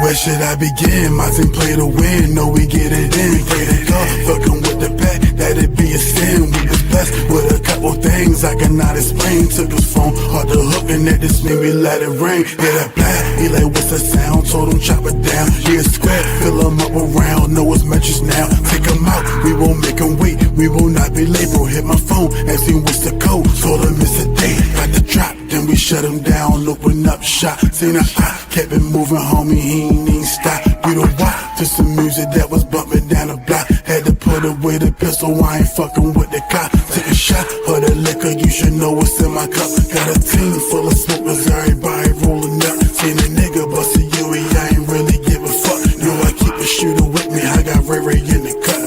Where should I begin? My team play to win, know we get it in. Play the God, fucking with the pack, that'd be a sin. We was blessed with a couple things I cannot explain. Took his phone, hard to hook, and at this mean we let it ring. Hit a blast, he like, what's the sound? Told him chop it down. Yeah, square, fill him up around, know his metrics now. Take him out, we won't make him wait. We will not be late, bro. Hit my phone, ask him what's the code. Told him it's a date, got the drop. Then we shut him down, open up shop. Seen a eye, kept it moving, homie, he ain't even stop. You know why? To some music that was bumping down the block. Had to put away the pistol, I ain't fucking with the cop. Take a shot of the liquor, you should know what's in my cup. Got a team full of smokers, everybody rolling up. Seen a nigga bust a Yui, I ain't really give a fuck. Know I keep a shooter with me, I got Ray Ray in the cut.